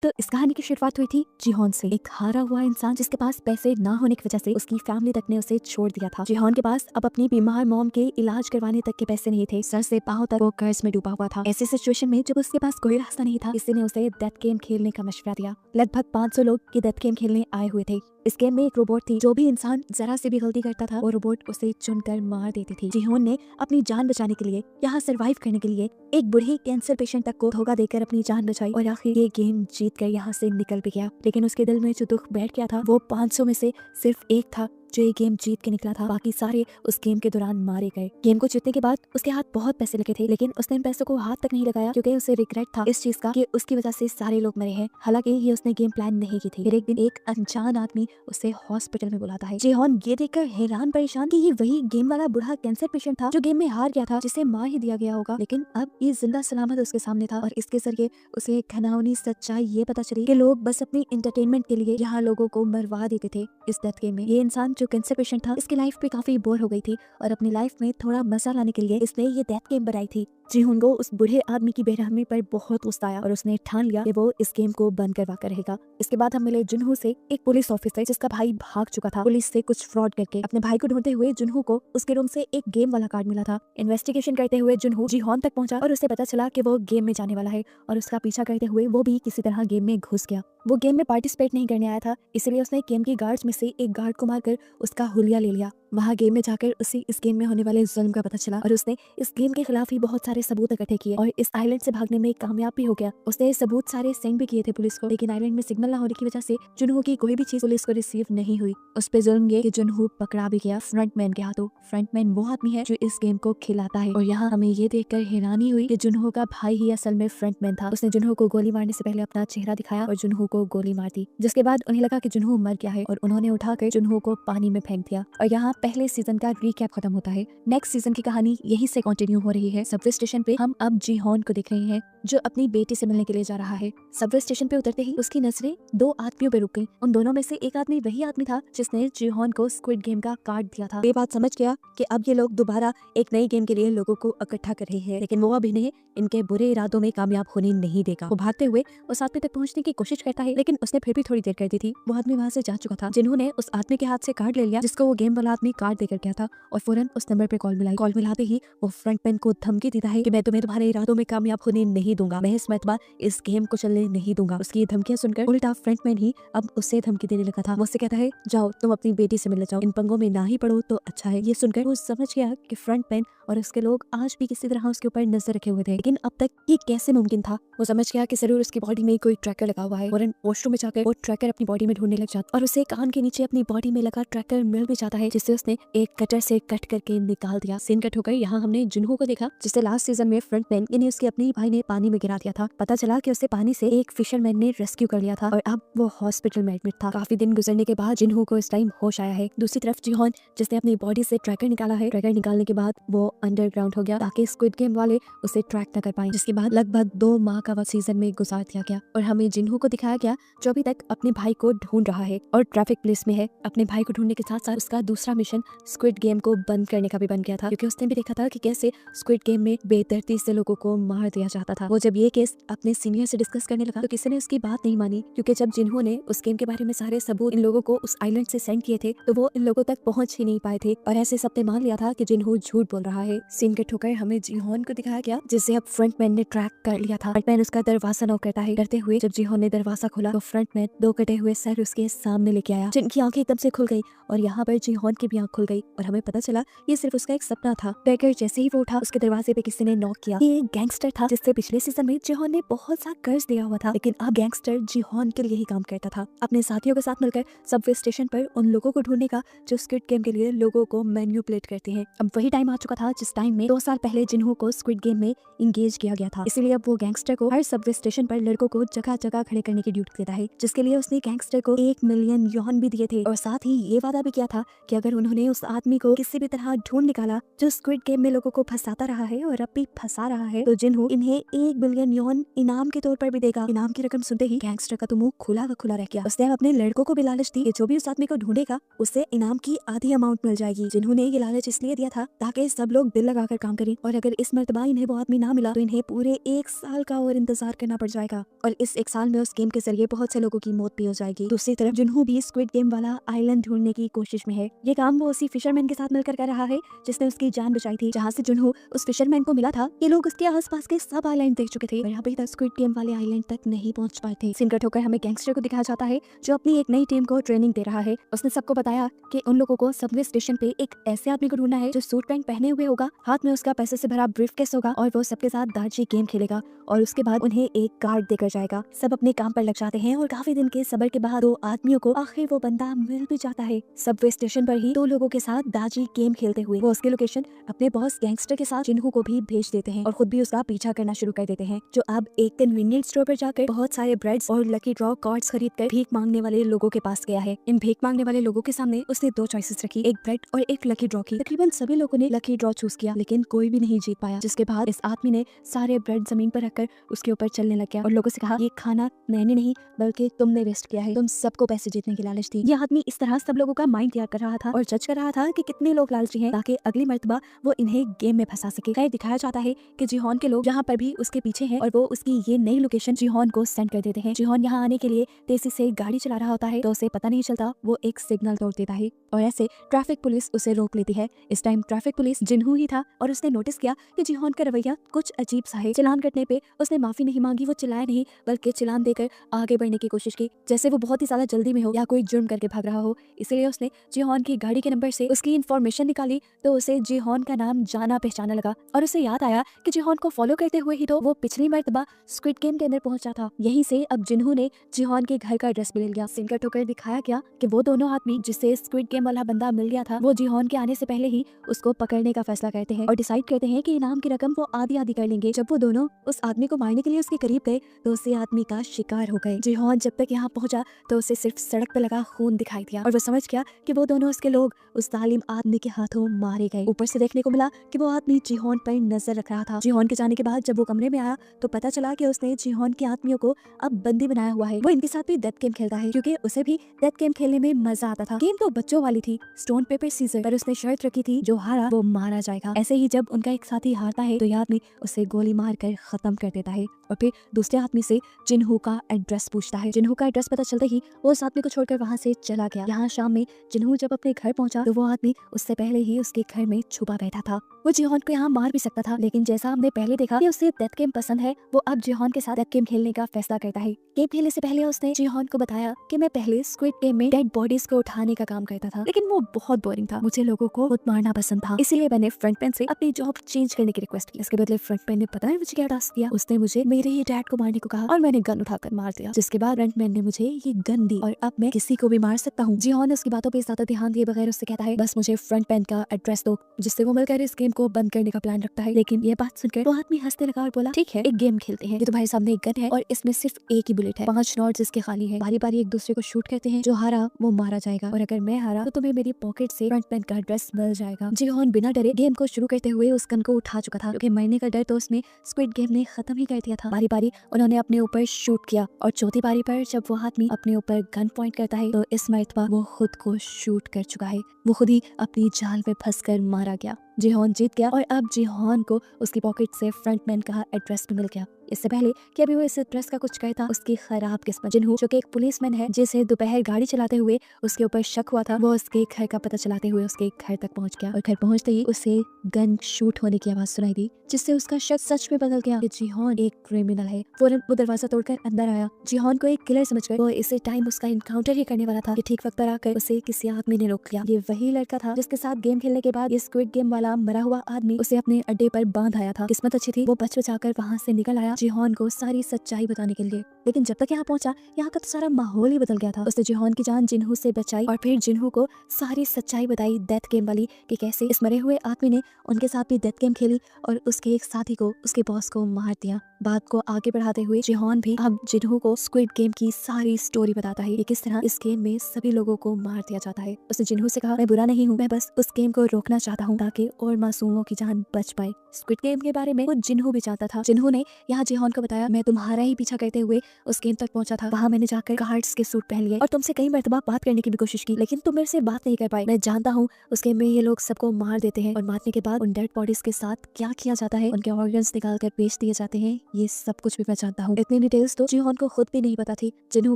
तो इस कहानी की शुरुआत हुई थी जिहोन से, एक हारा हुआ इंसान जिसके पास पैसे ना होने की वजह से उसकी फैमिली तक ने उसे छोड़ दिया था। जिहोन के पास अब अपनी बीमार मॉम के इलाज करवाने तक के पैसे नहीं थे। सर से पांव तक वो कर्ज में डूबा हुआ था। ऐसी सिचुएशन में जब उसके पास कोई रास्ता नहीं था, किसी ने उसे डेथ गेम खेलने का मशवरा दिया। लगभग 500 लोग ये डेथ गेम खेलने आए हुए थे। इस गेम में एक रोबोट थी, जो भी इंसान जरा से भी गलती करता था वो रोबोट उसे चुनकर मार देती थी। जिहोन ने अपनी जान बचाने के लिए, यहाँ सरवाइव करने के लिए एक बूढ़ी कैंसर पेशेंट तक को धोखा देकर अपनी जान बचाई और आखिर ये गेम जीत कर यहाँ से निकल भी गया। लेकिन उसके दिल में जो दुख बैठ गया था वो 500 में से सिर्फ एक था जो ये गेम जीत के निकला था। बाकी सारे उस गेम के दौरान मारे गए। गेम को जीतने के बाद उसके हाथ बहुत पैसे लगे थे, लेकिन उसने इन पैसों को हाथ तक नहीं लगाया क्योंकि उसे रिग्रेट था इस चीज का कि उसकी वजह से सारे लोग मरे हैं। हालांकि ये उसने गेम प्लान नहीं की थी। फिर एक दिन एक अनजान आदमी उसे हॉस्पिटल में बुलाता है। जिहोन ये देखकर हैरान परेशान कि ये वही गेम वाला बूढ़ा कैंसर पेशेंट था जो गेम में हार गया था, जिसे मार ही दिया गया होगा। लेकिन अब ये जिंदा सलामत उसके सामने था और इसके जरिए उसे एक घिनौनी सच्चाई ये पता चली कि लोग बस अपनी एंटरटेनमेंट के लिए यहाँ लोगों को मरवा देते थे इस डेथ गेम में। ये इंसान जो कैंसर पेशेंट था, इसकी लाइफ पे काफी बोर हो गई थी और अपनी लाइफ में थोड़ा मजा लाने के लिए इसने ये डेथ गेम बनाई थी। जिहोन को उस बूढ़े आदमी की बेरहमी पर बहुत गुस्सा आया और उसने ठान लिया कि वो इस गेम को बंद करवा कर रहेगा। इसके बाद हम मिले जुनहो से, एक पुलिस ऑफिसर जिसका भाई भाग चुका था पुलिस से कुछ फ्रॉड करके। अपने भाई को ढूंढते हुए जुनहो को उसके रूम से एक गेम वाला कार्ड मिला था। इन्वेस्टिगेशन करते हुए जुनहो जिहोन तक पहुंचा और उसे पता चला कि वो गेम में जाने वाला है और उसका पीछा करते हुए वो भी किसी तरह गेम में घुस गया। वो गेम में पार्टिसिपेट नहीं करने आया था, इसलिए उसने गेम की गार्ड्स में से एक गार्ड को मारकर उसका हुलिया ले लिया। वहाँ गेम में जाकर उसे इस गेम में होने वाले जुल्म का पता चला और उसने इस गेम के खिलाफ ही बहुत सारे सबूत इकट्ठे किए और इस आइलैंड से भागने में कामयाब भी हो गया। उसने सबूत सारे सेंड भी किए थे पुलिस को, लेकिन आइलैंड में सिग्नल ना होने की वजह से जुनहो की कोई भी चीज पुलिस को रिसीव नहीं हुई। उस पे जुल्म ये कि जुनहो पकड़ा भी गया फ्रंटमैन के हाथों। फ्रंटमैन वो आदमी है जो इस गेम को खिलाता है और यहाँ हमें ये देखकर हैरानी हुई कि जुनहो का भाई ही असल में फ्रंटमैन था। उसने जुनहो को गोली मारने से पहले अपना चेहरा दिखाया और जुनहो को गोली मार दी, जिसके बाद उन्हें लगा कि जुनहो मर गया है और उन्होंने उठाकर जुनहो को पानी में फेंक दिया। और यहाँ पहले सीजन का रिकैप खत्म होता है। नेक्स्ट सीजन की कहानी यहीं से कंटिन्यू हो रही है। सबवे स्टेशन पे हम अब जिहोन को देख रहे हैं जो अपनी बेटी से मिलने के लिए जा रहा है। सबवे स्टेशन पे उतरते ही उसकी नजरें दो आदमियों पे रुक गईं। उन दोनों में से एक आदमी वही आदमी था जिसने जिहोन को स्क्विड गेम का कार्ड दिया था। ये बात समझ गया कि अब ये लोग दोबारा एक नई गेम के लिए लोगों को इकट्ठा कर रहे हैं, लेकिन वो अब इन्हें इनके बुरे इरादों में कामयाब होने नहीं देगा। वो भागते हुए उस आदमी तक पहुंचने की कोशिश करता है, लेकिन उसने फिर भी थोड़ी देर कर दी थी। वो आदमी वहाँ से जा चुका था। जिन्होंने उस आदमी के हाथ से कार्ड ले लिया जिसको वो गेम वाला आदमी कार्ड देकर गया था और फौरन उस नंबर पे कॉल मिलाई। कॉल मिलाते ही वो फ्रंटमैन को धमकी देता है कि मैं तुम्हें तुम्हारे इरादों में कामयाब होने नहीं दूंगा, मैं इस मरतबा इस गेम को चलने नहीं दूंगा। उसकी धमकियां सुनकर उल्टा फ्रंटमैन ही अब उससे धमकी देने लगा था। मुझसे कहता है जाओ तुम अपनी बेटी से मिलने जाओ, इन पंगों में ना ही पड़ो तो अच्छा है। ये सुनकर वो समझ गया कि फ्रंटमैन और उसके लोग आज भी किसी तरह उसके ऊपर नजर रखे हुए थे, लेकिन अब तक ये कैसे मुमकिन था। वो समझ गया कि जरूर उसकी बॉडी में कोई ट्रैकर लगा हुआ है। फौरन वॉशरूम में जाकर वो ट्रैकर अपनी बॉडी में ढूंढने लग जाता और उसे कान के नीचे अपनी बॉडी में लगा ट्रैकर मिल भी जाता है, जिससे उसने एक कटर से कट करके निकाल दिया। सीन कट होकर यहाँ हमने जुनहो को देखा जिसे लास्ट सीजन में फ्रंटमैन यानी उसके अपने भाई ने पानी में गिरा दिया था। पता चला कि उसे पानी से एक फिशरमैन ने रेस्क्यू कर लिया था और अब वो हॉस्पिटल में एडमिट था। काफी दिन गुजरने के बाद जुनहो को इस टाइम होश आया है। दूसरी तरफ जिहोन जिसने अपनी बॉडी से ट्रैकर निकाला है, ट्रैकर निकालने के बाद वो अंडरग्राउंड हो गया ताकि स्क्विड गेम वाले उसे ट्रैक न कर पाए, जिसके बाद लगभग 2 माह का वक्त सीजन में गुजार दिया गया और हमें जिन्हो को दिखाया गया जो अभी तक अपने भाई को ढूंढ रहा है और ट्रैफिक पुलिस में है। अपने भाई को ढूंढने के साथ साथ उसका दूसरा मिशन स्क्विड गेम को बंद करने का भी बन गया था, क्योंकि उसने भी देखा था कि कैसे स्क्विड गेम में बेदर्दी से लोगों को मार दिया जाता था। वो जब ये केस अपने सीनियर से डिस्कस करने लगा तो किसी ने उसकी बात नहीं मानी, क्योंकि जब जिन्हो ने उस गेम के बारे में सारे सबूत इन लोगों को उस आइलैंड से सेंड किए थे तो वो इन लोगों तक पहुंच ही नहीं पाए थे और ऐसे सबने मान लिया था कि जिन्हो झूठ बोल रहा है। सीन कट होकर हमें जिहोन को दिखाया गया जिसे अब फ्रंटमैन ने ट्रैक कर लिया था। फ्रंटमैन उसका दरवाजा नॉक करता है। करते हुए जब जिहोन ने दरवाजा खोला तो फ्रंटमैन 2 कटे हुए सर उसके सामने लेके आया, जिनकी आंखें एकदम से खुल गई और यहाँ पर जिहोन की भी आंख खुल गई और हमें पता चला ये सिर्फ उसका एक सपना था। ट्रैकर जैसे ही वो उठा उसके दरवाजे पे किसी ने नॉक किया। ये एक गैंगस्टर था जिससे पिछले सीजन में जिहोन ने बहुत सा कर्ज दिया हुआ था, लेकिन अब गैंगस्टर जिहोन के लिए ही काम करता था। अपने साथियों के साथ मिलकर सबवे स्टेशन पर उन लोगों को ढूंढने का जो स्क्विड गेम के लिए लोगों को मैन्युपुलेट करते हैं। अब वही टाइम आ चुका था जिस टाइम में 2 साल पहले जिन्हो को स्क्विड गेम में इंगेज किया गया था। इसीलिए अब वो गैंगस्टर को हर सबवे स्टेशन पर लड़कों को जगह जगह खड़े करने की ड्यूटी देता है, जिसके लिए उसने गैंगस्टर को 1 मिलियन यौन भी दिए थे और साथ ही ये वादा भी किया था कि अगर उन्होंने उस आदमी को किसी भी तरह ढूंढ निकाला जो स्क्विड गेम में लोगों को फंसाता रहा है और अब भी फंसा रहा है, तो जिन्हो इन्हें 1 बिलियन यौन इनाम के तौर पर भी देगा। इनाम की रकम सुनते ही गैंगस्टर का तो मुंह खुला व खुला रह गया। उसने अपने लड़कों को भी लालच दी कि जो भी उस आदमी को ढूंढेगा उससे इनाम की आधी अमाउंट मिल जाएगी। जिन्होंने ये लालच इसलिए दिया था ताकि सब लोग दिल लगाकर काम करें और अगर इस मर्तबा इन्हें वो आदमी ना मिला तो इन्हें पूरे 1 साल का और इंतजार करना पड़ जाएगा और इस 1 साल में उस गेम के जरिए बहुत से लोगों की मौत भी हो जाएगी। दूसरी तरफ जुनहो भी स्क्विड गेम वाला आइलैंड ढूंढने की कोशिश में है। ये काम वो उसी फिशरमैन के साथ मिलकर कर रहा है जिसने उसकी जान बचाई थी। जहाँ से जुनहो उस फिशरमैन को मिला था ये लोग उसके आसपास के सब आइलैंड देख चुके थे और अभी तक स्क्विड गेम वाले आइलैंड तक नहीं पहुंच पाए थे। सीन कट होकर हमें गैंगस्टर को दिखाया जाता है जो अपनी एक नई टीम को ट्रेनिंग दे रहा है। उसने सबको बताया कि उन लोगों को सबवे स्टेशन पे एक ऐसे आदमी को ढूंढना है जो सूट पैंट पहने हुए होगा, हाथ में उसका पैसे से भरा ब्रीफकेस होगा और वो सबके साथ दार्जी गेम खेलेगा और उसके बाद उन्हें एक कार्ड देकर जाएगा। सब अपने काम पर लग जाते हैं और काफी दिन के सब्र के बाद 2 आदमियों को आखिर वो बंदा मिल भी जाता है। सबवे स्टेशन पर ही 2 लोगों के साथ दार्जी गेम खेलते हुए वो उसके लोकेशन अपने बॉस गैंगस्टर के साथ जिन्हू को भी भेज देते हैं और खुद भी उसका पीछा करना शुरू कर देते हैं, जो अब एक कन्वीनियंट स्टोर पर जाकर बहुत सारे ब्रेड्स और लकी ड्रॉ कार्ड्स खरीद कर भीख मांगने वाले लोगों के पास गया है। इन भीख मांगने वाले लोगों के सामने उसने 2 चॉइसेस रखी, एक ब्रेड और एक लकी ड्रॉ की। तकरीबन सभी लोगों ने लकी ड्रॉ चूज किया लेकिन कोई भी नहीं जीत पाया, जिसके बाद इस आदमी ने सारे ब्रेड जमीन पर रखकर उसके ऊपर चलने लग गया और लोगों से कहा ये खाना मैंने नहीं बल्कि तुमने वेस्ट किया है, तुम सबको पैसे जीतने की लालच थी। ये आदमी इस तरह सब लोगों का माइंड तैयार कर रहा था और जज कर रहा था कि कितने लोग लालची हैं ताकि अगली मर्तबा वो इन्हें गेम में फंसा सके। खैर दिखाया जाता है कि जिहोन के लोग यहाँ पर भी उसके पीछे हैं और वो उसकी ये नई लोकेशन जिहोन को सेंड कर देते हैं। जिहोन यहाँ आने के लिए तेजी से गाड़ी चला रहा होता है तो उसे पता नहीं चलता वो एक सिग्नल तोड़ देता है और ऐसे ट्रैफिक पुलिस उसे रोक लेती है। इस टाइम ट्रैफिक पुलिस जिन्हू ही था और उसने नोटिस किया कि जिहोन का रवैया कुछ अजीब सा है। चलान कटने पे उसने माफी नहीं मांगी, वो चिल्लाया नहीं बल्कि चलान देकर आगे बढ़ने की कोशिश की जैसे वो बहुत ही ज्यादा जल्दी में हो या कोई जुर्म करके भाग रहा हो। इसलिए उसने जिहोन की गाड़ी के नंबर से उसकी इन्फॉर्मेशन निकाली तो उसे जिहोन का नाम जाना पहचाना लगा और उसे याद आया कि जिहोन को फॉलो करते हुए ही तो वो पिछली मर्तबा स्क्विड गेम के अंदर पहुंचा था। यहीं से अब जिन्हू ने जिहोन के घर का एड्रेस भी ले लिया। सीन कट होकर दिखाया गया कि वो दोनों आदमी जिससे स्क्विड गेम वाला बंदा मिल गया था वो जिहोन के आने से पहले ही उसको पकड़ने का फैसला करते हैं और डिसाइड करते हैं कि इनाम की रकम वो आधी आधी कर लेंगे। जब वो दोनों उस आदमी को मारने के लिए उसके करीब गए तो उसे आदमी का शिकार हो गए। जिहोन जब तक यहाँ पहुंचा तो उसे सिर्फ सड़क पर लगा खून दिखाई दिया और वो समझ गया कि वो दोनों उसके लोग उस जालिम आदमी के हाथों मारे गए। ऊपर से देखने को मिला कि वो आदमी जिहोन पर नजर रख रहा था। जिहोन के जाने के बाद जब वो कमरे में आया तो पता चला कि उसने जिहोन के आदमियों को अब बंदी बनाया हुआ है। वो इनके साथ भी डेथ गेम खेलता है क्योंकि उसे भी डेथ गेम खेलने में मजा आता था। गेम तो बच्चों वाली थी, स्टोन पेपर सीजर, पर उसने शर्त रखी थी जो हारा वो मारा जाएगा। ऐसे ही जब उनका एक साथी हारता है तो यह आदमी उसे गोली मार कर खत्म कर देता है और फिर दूसरे आदमी से जिन्हू का एड्रेस पूछता है। जिन्हू का एड्रेस पता चलते ही वो उस आदमी को छोड़कर वहाँ से चला गया। यहाँ शाम में जिन्हू जब अपने घर पहुंचा तो वो आदमी उससे पहले ही उसके घर में छुपा बैठा था। वो जिहोन को यहाँ मार भी सकता था लेकिन जैसा हमने पहले देखा कि उसे डेथ गेम पसंद है, वो अब जिहोन के साथ डेथ गेम खेलने का फैसला करता है। गेम खेलने से पहले उसने जिहोन को बताया कि मैं पहले स्क्विड गेम में डेड बॉडीज को उठाने का काम करता था लेकिन वो बहुत बोरिंग था, मुझे लोगों को खुद मारना पसंद था, इसीलिए मैंने फ्रंट पेन से अपनी जॉब चेंज करने की रिक्वेस्ट की। इसके बदले फ्रंट पेन ने पता है मुझे क्या टास्क दिया, उसने मुझे मेरे ही डैड को मारने को कहा और मैंने गन उठाकर मार दिया, जिसके बाद फ्रंट मैन ने मुझे ये गन दी और अब मैं किसी को भी मार सकता हूँ। जिहोन उसकी बातों पे ज्यादा ध्यान दिए बगैर उससे कहता है बस मुझे फ्रंट पेन का एड्रेस दो, जिससे वो मिलकर इस गेम को बंद करने का प्लान रखता है। लेकिन ये बात सुनकर वो आदमी हंसने लगा और बोला ठीक है एक गेम खेलते हैं, ये तुम्हारे सामने एक गन है और इसमें सिर्फ एक ही बुलेट है, 5 नॉट्स इसके खाली है, बारी बारी एक दूसरे को शूट करते हैं, जो हारा वो मारा जाएगा और अगर मैं हारा तो तुम्हें मेरी पॉकेट से फ्रंट पेन का एड्रेस मिल जाएगा। जिहोन बिना डरे गेम को शुरू करते हुए उस गन को उठा चुका था क्योंकि मरने का डर तो उसमें स्क्विड गेम ने खत्म ही कर दिया था। बारी बारी उन्होंने अपने ऊपर शूट किया और चौथी बारी पर जब वो आदमी अपने ऊपर गन पॉइंट करता है तो इस मर्तबा वो खुद को शूट कर चुका है, वो खुद ही अपनी जाल में फंसकर मारा गया। जिहोन जीत गया और अब जिहोन को उसकी पॉकेट से फ्रंटमैन का एड्रेस भी मिल गया। इससे पहले कि अभी वो इस एड्रेस का कुछ कहता उसकी खराब किस्मत जिन्हू जो कि एक पुलिसमैन है जिसे दोपहर गाड़ी चलाते हुए उसके ऊपर शक हुआ था, वो उसके घर का पता चलाते हुए उसके घर तक पहुंच गया और घर पहुंचते ही उसे गन शूट होने की आवाज सुनाई दी जिससे उसका शक सच में बदल गया कि जिहोन एक क्रिमिनल है। फौरन वो दरवाजा तोड़कर अंदर आया। जिहोन को एक किलर समझकर वो इसी टाइम उसका इनकाउंटर ही करने वाला था कि ठीक वक्त पर आकर उसे किसी आदमी ने रोक लिया। ये वही लड़का था जिसके साथ गेम खेलने के बाद ये स्क्विड गेम वाला मरा हुआ आदमी उसे अपने अड्डे पर बांध आया था। किस्मत अच्छी थी, वो बच बचाकर वहाँ से निकल आया जिहोन को सारी सच्चाई बताने के लिए। लेकिन जब तक यहाँ पहुंचा यहाँ का तो सारा माहौल ही बदल गया था। उसने जिहोन की जान जिन्हू से बचाई और फिर जिन्हू को सारी सच्चाई बताई डेथ गेम वाली कि कैसे इस मरे हुए आदमी ने उनके साथ भी डेथ गेम खेली और उसके एक साथी को उसके बॉस को मार दिया। बात को आगे बढ़ाते हुए जिहोन भी अब जिन्हू को स्क्विड गेम की सारी स्टोरी बताता है कि किस तरह इस गेम में सभी लोगों को मार दिया जाता है। उसने जिन्हू से कहा मैं बुरा नहीं हूँ, मैं बस उस गेम को रोकना चाहता हूँ ताकि और मासूमों की जान बच पाए। स्क्विड गेम के बारे में वो जिन्हो भी चाहता था। जिन्हो ने यहाँ जिहोन को बताया, मैं तुम्हारा ही पीछा करते हुए उस गेम तक पहुंचा था। वहाँ मैंने जाकर गार्ड्स के सूट पहन लिए और तुमसे कई मर्तबा बात करने की भी कोशिश की, लेकिन तुम मेरे से बात नहीं कर पाई। मैं जानता हूँ उस गेम में ये लोग सबको मार देते हैं और मारने के बाद उन डेड बॉडीज के साथ क्या किया जाता है, उनके ऑर्गन्स निकाल कर बेच दिए जाते हैं। ये सब कुछ भी मैं जानता हूँ। इतनी डिटेल्स तो जिहोन को खुद भी नहीं पता थी। जिन्हो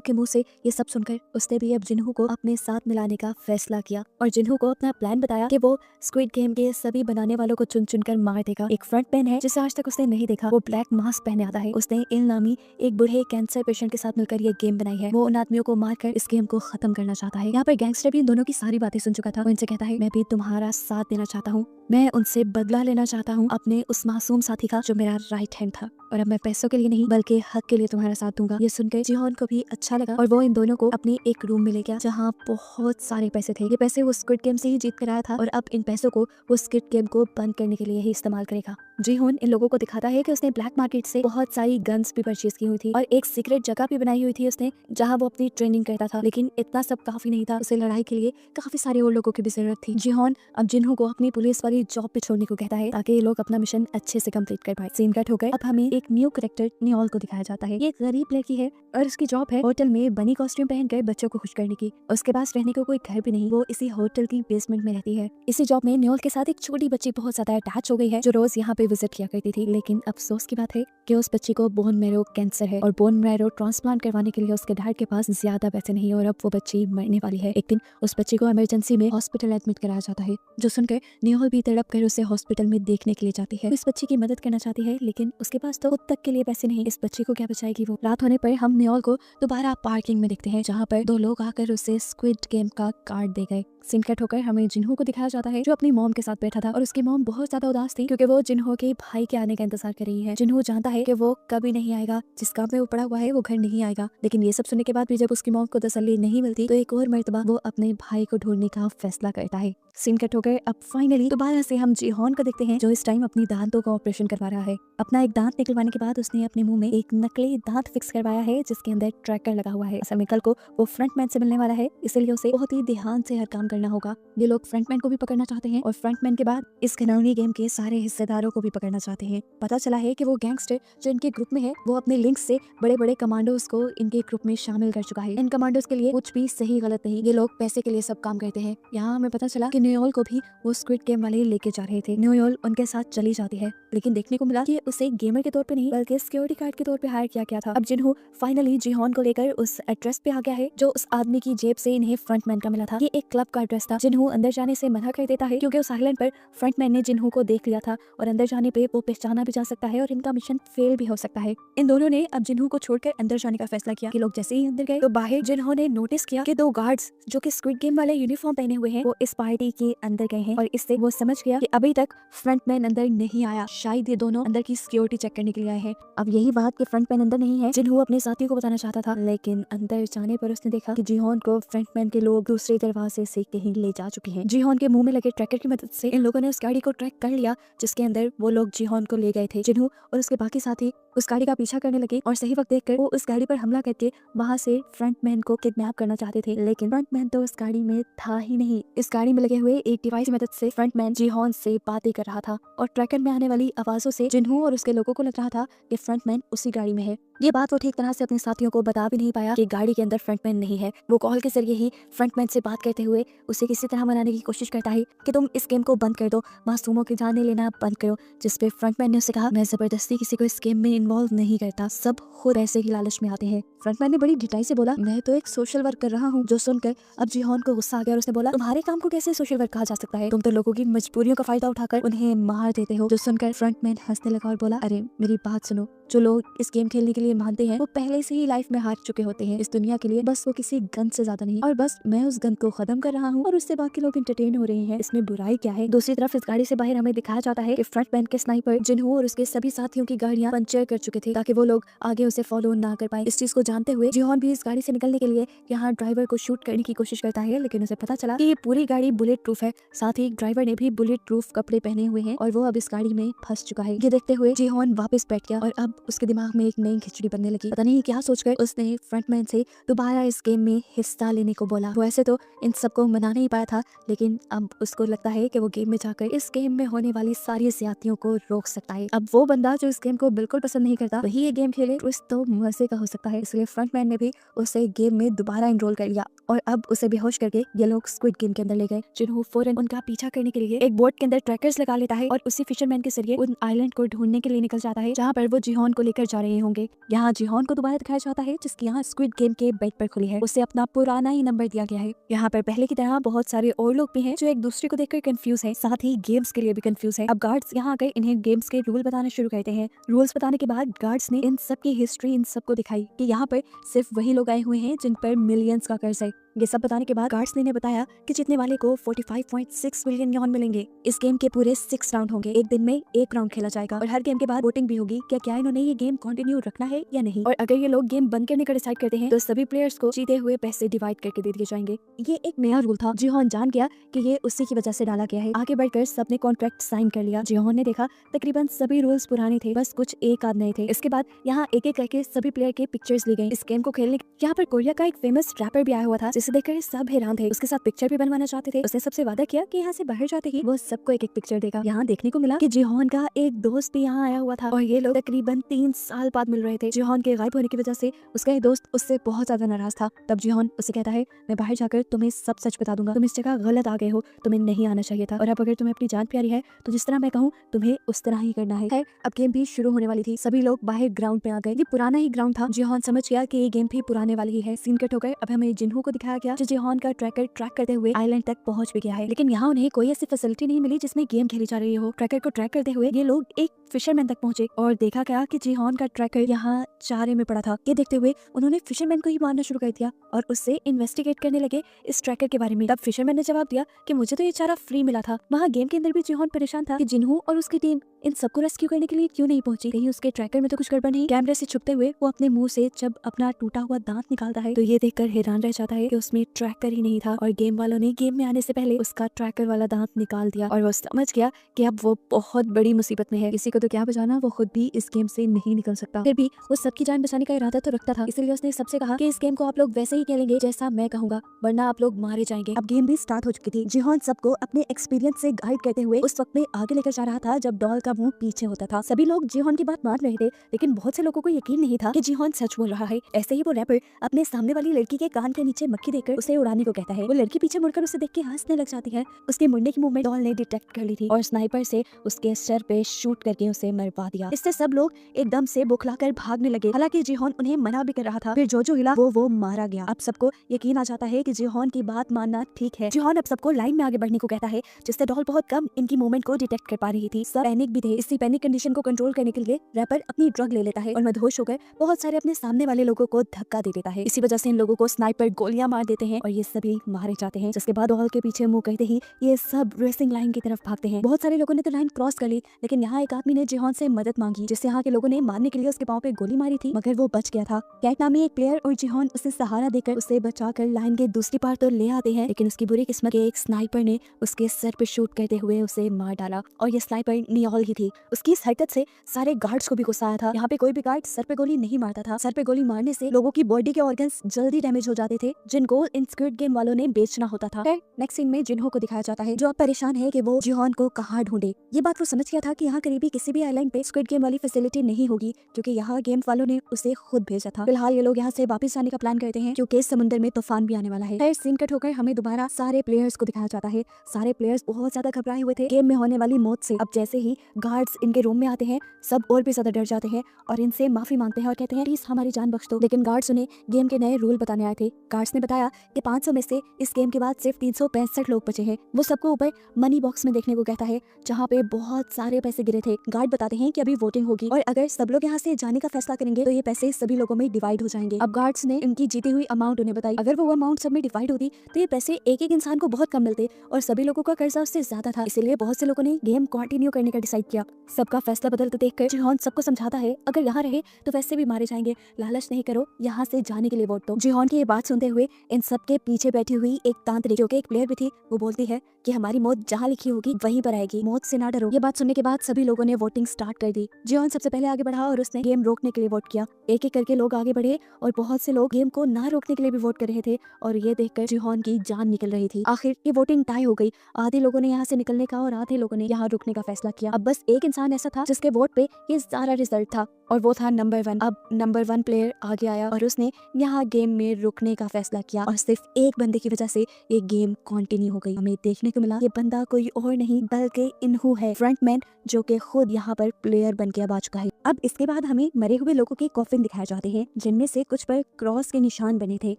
के मुंह से ये सब सुनकर उसने भी अब जिन्हो को अपने साथ मिलाने का फैसला किया और जिन्हो को अपना प्लान बताया कि वो स्क्विड गेम के सभी बनाने वालों को चुन चुनकर मार देगा। एक फ्रंटमैन है जिसे आज तक उसने नहीं देखा, वो ब्लैक मास्क पहने आता है। उसने इल नामी एक बूढ़े कैंसर पेशेंट के साथ मिलकर ये गेम बनाई है। वो उन आदमियों को मारकर इस गेम को खत्म करना चाहता है। यहाँ पर गैंगस्टर भी इन दोनों की सारी बातें सुन चुका था। वो इनसे कहता है, मैं भी तुम्हारा साथ देना चाहता हूँ, मैं उनसे बदला लेना चाहता हूँ अपने उस मासूम साथी का जो मेरा राइट हैंड था, और अब मैं पैसों के लिए नहीं बल्कि हक के लिए तुम्हारा साथ दूंगा। ये सुनकर जिहोन को भी अच्छा लगा और वो इन दोनों को अपने एक रूम में ले गया जहाँ बहुत सारे पैसे थे। ये पैसे वो स्क्विड गेम से ही जीत कर आया था और अब इन पैसों को वो स्क्विड गेम को बंद करने के लिए ही इस्तेमाल करेगा। जिहोन इन लोगों को दिखाता है कि उसने ब्लैक मार्केट से बहुत सारी गन्स भी परचेज की हुई थी और एक सीक्रेट जगह भी बनाई हुई थी उसने जहाँ वो अपनी ट्रेनिंग करता था, लेकिन इतना सब काफी नहीं था। उसे लड़ाई के लिए काफी सारे और लोगों की भी जरूरत थी। जिहोन अब जिन्हो को अपनी पुलिस वाली जॉब पे छोड़ने को कहता है ताकि ये लोग अपना मिशन अच्छे से कंप्लीट कर पाए। सीन कट होकर अब हमें एक न्यू कैरेक्टर नियोल को दिखाया जाता है। ये एक गरीब लड़की है और उसकी जॉब है होटल में बनी कॉस्ट्यूम पहनकर बच्चों को खुश करने की। उसके पास रहने को कोई घर भी नहीं, वो इसी होटल की बेसमेंट में रहती है। इसी जॉब में नियोल के साथ एक छोटी बच्ची बहुत ज्यादा अटैच हो गई है जो रोज यहाँ पे विजिट किया करती थी, लेकिन अफसोस की बात है कि उस बच्ची को बोन मैरो कैंसर है और बोन मैरो ट्रांसप्लांट करवाने के लिए उसके डैड के पास ज्यादा पैसे नहीं है और अब वो बच्ची मरने वाली है। एक दिन उस बच्ची को इमरजेंसी में हॉस्पिटल एडमिट कराया जाता है, जो सुनकर नियोल भी तड़प कर उसे हॉस्पिटल में देखने के लिए जाती है। इस बच्ची की मदद करना चाहती है, लेकिन उसके पास तो खुद तक के लिए पैसे नहीं। इस बच्ची को क्या बचाएगी वो। रात होने पर हम नियोल को दोबारा पार्किंग में देखते हैं जहाँ पर दो लोग आकर उसे स्क्विड गेम का कार्ड दे गए। सीन कट होकर हमें जिन्हो को दिखाया जाता है जो अपनी मॉम के साथ बैठा था और उसकी मॉम बहुत ज्यादा उदास थी क्योंकि वो जिन्हो के भाई के आने का इंतजार कर रही है। जिन्हो जानता है कि वो कभी नहीं आएगा, जिस काम में वो पड़ा हुआ है वो घर नहीं आएगा, लेकिन ये सब सुनने के बाद भी जब उसकी मॉम को तसल्ली नहीं मिलती तो एक और मर्तबा वो अपने भाई को ढूंढने का फैसला करता है। सीन कट होकर अब फाइनली दोबारा से हम जिहोन को देखते हैं जो इस टाइम अपनी दांतों का ऑपरेशन करवा रहा है। अपना एक दांत निकलवाने के बाद उसने अपने मुंह में एक नकली दांत फिक्स करवाया है जिसके अंदर ट्रैकर लगा हुआ है। असल में कल को वो फ्रंटमैन से मिलने वाला है, इसलिए उसे बहुत ही ध्यान से हर काम करना होगा। ये लोग फ्रंटमैन को भी पकड़ना चाहते हैं और फ्रंटमैन के बाद इस घिनौनी गेम के सारे हिस्सेदारों को भी पकड़ना चाहते हैं। पता चला है कि वो गैंगस्टर जो इनके ग्रुप में है वो अपने लिंक्स से बड़े बड़े कमांडोज को इनके ग्रुप में शामिल कर चुका है। इन कमांडोज के लिए कुछ भी सही गलत नहीं, ये लोग पैसे के लिए सब काम करते हैं। यहाँ हमें पता चला कि नियोल को भी वो स्क्विड गेम वाले लेके जा रहे थे। नियोल उनके साथ चली जाती है, लेकिन देखने को मिला कि उसे गेमर के तौर पे नहीं बल्कि सिक्योरिटी गार्ड के तौर पे हायर किया गया था। अब जिन्हो फाइनली जिहोन को लेकर उस एड्रेस पे आ गया है जो उस आदमी की जेब से इन्हें फ्रंटमैन का मिला था। ये एक क्लब का एड्रेस था। जिन्हो अंदर जाने से मना कर देता है क्योंकि उस आइलैंड पर फ्रंटमैन ने जिन्हो को देख लिया था और अंदर जाने पे वो पहचाना भी जा सकता है और इनका मिशन फेल भी हो सकता है। इन दोनों ने अब जिन्हो को छोड़कर अंदर जाने का फैसला किया कि लोग जैसे ही अंदर गए तो बाहर जिन्हो ने नोटिस किया कि दो गार्ड्स जो कि स्क्विड गेम वाले यूनिफॉर्म पहने हुए हैं वो इस पार्टी के अंदर गए हैं और इससे वो समझ गया कि अभी तक फ्रंटमैन अंदर नहीं आया, शायद ये दोनों अंदर की सिक्योरिटी चेक करने के लिए आए हैं। अब यही बात कि फ्रंटमैन अंदर नहीं है जिन्हो अपने साथियों को बताना चाहता था, लेकिन अंदर जाने पर उसने देखा कि जिहोन को फ्रंटमैन के लोग दूसरे दरवाजे से कहीं ले जा चुके हैं। जिहोन के मुंह में लगे ट्रैकर की मदद से इन लोगों ने उस गाड़ी को ट्रैक कर लिया जिसके अंदर वो लोग जिहोन को ले गए थे। जिन्हो और उसके बाकी साथी उस गाड़ी का पीछा करने लगे और सही वक्त देखकर वो उस गाड़ी पर हमला करके वहां से फ्रंटमैन को किडनैप करना चाहते थे, लेकिन फ्रंटमैन तो उस गाड़ी में था ही नहीं। इस गाड़ी में लगे हुए एक डिवाइस की मदद से फ्रंटमैन जिहोन से बातें कर रहा था और ट्रैकर में आने वाली आवाजों से जिन्हो और उसके लोगों को लग रहा था कि फ्रंटमैन उसी गाड़ी में है। ये बात वो ठीक तरह से अपने साथियों को बता भी नहीं पाया कि गाड़ी के अंदर फ्रंटमैन नहीं है। वो कॉल के जरिए ही फ्रंटमैन से बात करते हुए उसे किसी तरह मनाने की कोशिश करता है कि तुम इस गेम को बंद कर दो, मासूमों की जाने लेना बंद करो, जिसपे फ्रंटमैन ने उसे कहा मैं जबरदस्ती किसी को इस गेम में इन्वॉल्व नहीं करता, सब खुद ऐसे ही लालच में आते हैं। फ्रंटमैन ने बड़ी ढिठाई से बोला मैं तो एक सोशल वर्क कर रहा हूँ, जो सुनकर अब जिहोन को गुस्सा आ गया और उसने बोला तुम्हारे काम को कैसे सोशल वर्क कहा जा सकता है, तुम तो लोगों की मजबूरियों का फायदा उठाकर उन्हें मार देते हो। जो सुनकर फ्रंटमैन हंसने लगा और बोला अरे मेरी बात सुनो, जो लोग इस गेम खेलने के लिए मानते हैं वो पहले से ही लाइफ में हार चुके होते हैं इस दुनिया के लिए, बस वो किसी गन से ज्यादा नहीं, और बस मैं उस गन को खत्म कर रहा हूँ और उससे बाकी लोग एंटरटेन हो रहे हैं, इसमें बुराई क्या है। दूसरी तरफ इस गाड़ी से बाहर हमें दिखाया जाता है कि फ्रंटमैन के स्नाइपर जिन्हो और उसके सभी साथियों की गाड़ियां पंचर कर चुके थे ताकि वो लोग आगे उसे फॉलो ना कर पाए। इस चीज को जानते हुए जिहोन भी इस गाड़ी से निकलने के लिए यहाँ ड्राइवर को शूट करने की कोशिश करता है, लेकिन उसे पता चला कि ये पूरी गाड़ी बुलेट प्रूफ है, साथ ही ड्राइवर ने भी बुलेट प्रूफ कपड़े पहने हुए हैं और वो अब इस गाड़ी में फंस चुका है। ये देखते हुए जिहोन वापस बैठ गया और अब उसके दिमाग में एक नई खिचड़ी बनने लगी। पता नहीं क्या सोचकर उसने फ्रंटमैन से दोबारा इस गेम में हिस्सा लेने को बोला। वो ऐसे तो इन सबको मना नहीं पाया था, लेकिन अब उसको लगता है कि वो गेम में जाकर इस गेम में होने वाली सारी ज्यादतियों को रोक सकता है। अब वो बंदा जो इस गेम को बिल्कुल पसंद नहीं करता वही ये गेम खेले, ट्विस्ट तो मजे का हो सकता है। इसलिए फ्रंटमैन ने भी उसे गेम में दोबारा एनरोल कर लिया और अब उसे बेहोश करके ये लोग स्क्विड गेम के अंदर ले गए। जिन्हों फौरन उनका पीछा करने के लिए एक बोट के अंदर ट्रैकर्स लगा लेता है और उसी फिशरमैन के जरिए उन आइलैंड को ढूंढने के लिए निकल जाता है जहाँ पर वो जिहोन को लेकर जा रहे होंगे। यहाँ जिहोन को दोबारा दिखाया जाता है जिसकी यहाँ स्क्विड गेम के बेड पर खुली है। उसे अपना पुराना ही नंबर दिया गया है। यहाँ पर पहले की तरह बहुत सारे और लोग भी हैं जो एक दूसरे को देखकर कंफ्यूज है, साथ ही गेम्स के लिए भी कंफ्यूज है। अब गार्ड्स यहाँ आकर इन्हें गेम्स के रूल बताना शुरू करते हैं। रूल्स बताने के बाद गार्ड्स ने इन सब की हिस्ट्री इन सबको दिखाई कि यहाँ पर सिर्फ वही लोग आए हुए हैं जिन पर मिलियंस का कर्ज है। ये सब बताने के बाद गार्ड्स ने बताया कि जीतने वाले को 45.6 मिलियन यॉन मिलेंगे। इस गेम के पूरे 6 राउंड होंगे, एक दिन में एक राउंड खेला जाएगा और हर गेम के बाद वोटिंग भी होगी क्या इन्होंने ये गेम कंटिन्यू रखना है या नहीं। और अगर ये लोग गेम बंद करने का डिसाइड करते हैं तो सभी प्लेयर्स को जीते हुए पैसे डिवाइड करके दे दिए जाएंगे। ये एक नया रूल था। जिहोन जान गया कि ये उसी की वजह से डाला गया है। आगे बढ़कर सबने कॉन्ट्रैक्ट साइन कर लिया। जिहोन ने देखा तकरीबन सभी रूल्स पुराने थे, बस कुछ एक आध नए थे। इसके बाद यहाँ एक एक करके सभी प्लेयर के पिक्चर्स ली गई इस गेम को खेलने। यहाँ पर कोरिया का एक फेमस रैपर भी आया हुआ था जिसे देखकर सब हैरान थे। उसके साथ पिक्चर भी बनवाना चाहते थे। उसने सबसे वादा किया कि यहाँ से बाहर जाते ही वो सबको एक एक पिक्चर देगा। यहाँ देखने को मिला कि जिहोन का एक दोस्त भी यहाँ आया हुआ था और ये लोग तकरीबन 3 साल बाद मिल रहे थे। जिहोन के गायब होने की वजह से उसका एक दोस्त उससे बहुत ज्यादा नाराज था। तब जिहोन उसे कहता है मैं बाहर जाकर तुम्हें सब सच बता दूंगा, तुम इस जगह गलत आ गए हो, तुम्हें नहीं आना चाहिए था और अब अगर तुम्हें अपनी जान प्यारी है तो जिस तरह मैं कहूँ तुम्हें उस तरह ही करना है। अब गेम भी शुरू होने वाली थी। सभी लोग बाहर ग्राउंड पे आ गए। ये पुराना ही ग्राउंड था। जिहोन समझ गया कि ये गेम भी पुराने वाली ही है। सीन कट होकर अब हमें जिन्हों को दिखाया गया जो जिहोन का ट्रैकर ट्रैक करते हुए आइलैंड तक पहुंच भी गया है, लेकिन यहाँ उन्हें कोई ऐसी फैसिलिटी नहीं मिली जिसमें गेम खेली जा रही हो। ट्रैकर को ट्रैक करते हुए ये लोग एक फिशरमैन तक पहुंचे और देखा गया कि जिहोन का ट्रैकर यहाँ चारे में पड़ा था। ये देखते हुए उन्होंने फिशरमैन को ही मारना शुरू कर दिया और उससे इन्वेस्टिगेट करने लगे इस ट्रैकर के बारे में। तब फिशरमैन ने जवाब दिया कि मुझे तो ये चारा फ्री मिला था। वहाँ गेम के अंदर भी जिहोन परेशान था कि जिन्हों और उसकी टीम इन सबको रेस्क्यू करने के लिए क्यों नहीं पहुंची, कहीं उसके ट्रैकर में तो कुछ गड़बड़ नहीं। कैमरे से छुपते हुए वो अपने मुंह से जब अपना टूटा हुआ दांत निकालता है तो ये देखकर हैरान रह जाता है कि उसमें ट्रैकर ही नहीं था और गेम वालों ने गेम में आने से पहले उसका ट्रैकर वाला दांत निकाल दिया और वो समझ गया कि अब वो बहुत बड़ी मुसीबत में है। किसी को तो क्या बचाना, वो खुद भी इस गेम से नहीं निकल सकता। फिर भी वो सबकी जान बचाने का इरादा तो रखता था, इसलिए उसने सबसे कहा कि इस गेम को आप लोग वैसे ही खेलेंगे जैसा मैं कहूंगा, वरना आप लोग मारे जाएंगे। अब गेम भी स्टार्ट हो चुकी थी। जिहोन सबको अपने एक्सपीरियंस से गाइड करते हुए उस वक्त में आगे लेकर जा रहा था जब डॉल का मुंह पीछे होता था। सभी लोग जिहोन की बात मान रहे थे, लेकिन बहुत से लोगों को यकीन नहीं था कि जिहोन सच बोल रहा है। ऐसे ही वो रैपर अपने सामने वाली लड़की के कान के नीचे मक्खी देकर उसे उड़ाने को कहता है। वो लड़की पीछे मुड़कर उसे देख के हंसने लग जाती है। उसके मुड़ने की मूवमेंट डॉल ने डिटेक्ट कर ली थी और स्नाइपर से उसके सर पे शूट करके उसे मरवा दिया। इससे सब लोग एकदम से बुखलाकर भागने लगे। हालांकि जिहोन उन्हें मना भी कर रहा था। फिर जो हिला वो मारा गया। अब सबको यकीन आ जाता है कि जिहोन की बात मानना ठीक है। जिहोन अब सबको लाइन में आगे बढ़ने को कहता है, जिससे डॉल बहुत कम इनकी मूवमेंट को डिटेक्ट कर पा रही थी। सब पैनिक भी थे। इसी पैनिक कंडीशन को कंट्रोल करने के लिए रैपर अपनी ड्रग ले लेता है और मदहोश होकर बहुत सारे अपने सामने वाले लोगों को धक्का दे देता है। इसी वजह से इन लोगों को स्नाइपर गोलियां मार देते हैं और ये सभी मारे जाते हैं। जिसके बाद डॉल के पीछे मुंह करते ही ये सब रेसिंग लाइन की तरफ भागते हैं। बहुत सारे लोगों ने तो लाइन क्रॉस कर ली, लेकिन यहाँ एक आदमी ने जिहोन से मदद मांगी, जिससे यहाँ के लोगों ने मारने के लिए उसके पांव पे गोली मारी थी, मगर वो बच गया था। कैट नामी एक प्लेयर और जिहोन उसे सहारा देकर उसे बचाकर लाइन के दूसरी पार तो ले आते हैं, लेकिन उसकी बुरी किस्मत के एक स्नाइपर ने उसके सर पे शूट करते हुए उसे मार डाला और ये स्नाइपर नियोल ही थी। उसकी इस हरकत से सारे गार्ड्स को भी गुस्सा आया था। यहाँ पे कोई भी गार्ड सर पे गोली नहीं मारता था। सर पे गोली मारने से लोगों की बॉडी के ऑर्गन्स जल्दी डैमेज हो जाते थे, जिनको इन स्क्विड गेम वालों ने बेचना होता था। नेक्स्ट सीन में जिन्हों को दिखाया जाता है जो अब परेशान है कि वो जिहोन को कहाँ ढूंढे। ये बात वो समझ गया था कि यहाँ करीबी किसी भी आइलैंड पे स्क्विड गेम वाली फैसिलिटी नहीं होगी, क्योंकि यहाँ गेम वालों ने उसे खुद भेजा था। फिलहाल ये लोग यहाँ से वापस आने का प्लान करते हैं क्योंकि समुद्र में तूफान भी आने वाला है। फिर सीन कट होकर हमें दोबारा सारे प्लेयर्स को दिखाया जाता है। सारे प्लेयर्स बहुत ज्यादा घबराए हुए थे गेम में होने वाली मौत से। अब जैसे ही गार्ड्स इनके रूम में आते हैं सब और भी ज्यादा डर जाते हैं और इनसे माफी मांगते हैं और कहते हैं प्लीज हमारी जान बख्श दो। लेकिन गार्ड्स उन्हें गेम के नए रूल बताने आए थे। गार्ड्स ने बताया कि 500 में से इस गेम के बाद सिर्फ 365 लोग बचे हैं। वो सबको ऊपर मनी बॉक्स में देखने को कहता है जहाँ पे बहुत सारे पैसे गिरे थे। गार्ड बताते हैं कि अभी वोटिंग होगी और अगर सब लोग यहाँ से जाने का फैसला करेंगे तो ये पैसे सभी लोगों में डिवाइड हो जाएंगे। अब गार्ड्स ने इनकी जीती हुई अमाउंट उन्हें बताई। अगर वो अमाउंट सब में डिवाइड होती तो ये पैसे एक एक इंसान को बहुत कम मिलते और सभी लोगों का कर्जा उससे ज्यादा था। इसलिए बहुत से लोगों ने गेम कंटिन्यू करने का डिसाइड किया। सबका फैसला बदलते देखकर जिहोन सबको समझाता है अगर यहाँ रहे तो वैसे भी मारे जाएंगे, लालच नहीं करो, यहाँ से जाने के लिए वोट दो। जिहोन की ये बात सुनते हुए इन सबके पीछे बैठी हुई एक तांत्रिक जो कि एक प्लेयर भी थी वो बोलती है कि हमारी मौत जहाँ लिखी होगी वहीं पर आएगी, मौत से ना डरो। ये बात सुनने के बाद सभी लोगों ने वोटिंग स्टार्ट कर दी। जिहोन सबसे पहले आगे बढ़ा और उसने गेम रोकने के लिए वोट किया। एक एक करके लोग आगे बढ़े और बहुत से लोग गेम को ना रोकने के लिए भी वोट कर रहे थे और ये देखकर जिहोन की जान निकल रही थी। आखिर ये वोटिंग टाई हो गई। आधे लोगों ने यहाँ से निकलने का और आधे लोगों ने यहाँ रुकने का फैसला किया। अब बस एक इंसान ऐसा था जिसके वोट पे ये सारा रिजल्ट था और वो था नंबर 1। अब नंबर 1 प्लेयर आगे आया और उसने यहाँ गेम में रुकने का फैसला किया और सिर्फ एक बंदे की वजह से ये गेम कंटिन्यू हो गई। हमें देखने को मिला ये बंदा कोई और नहीं बल्कि इनहू है, फ्रंटमैन, जो कि खुद यहाँ पर प्लेयर बन के अब आ चुका है। अब इसके बाद हमें मरे हुए लोगों के कॉफिन दिखाए जाते हैं जिनमें से कुछ पर क्रॉस के निशान बने थे,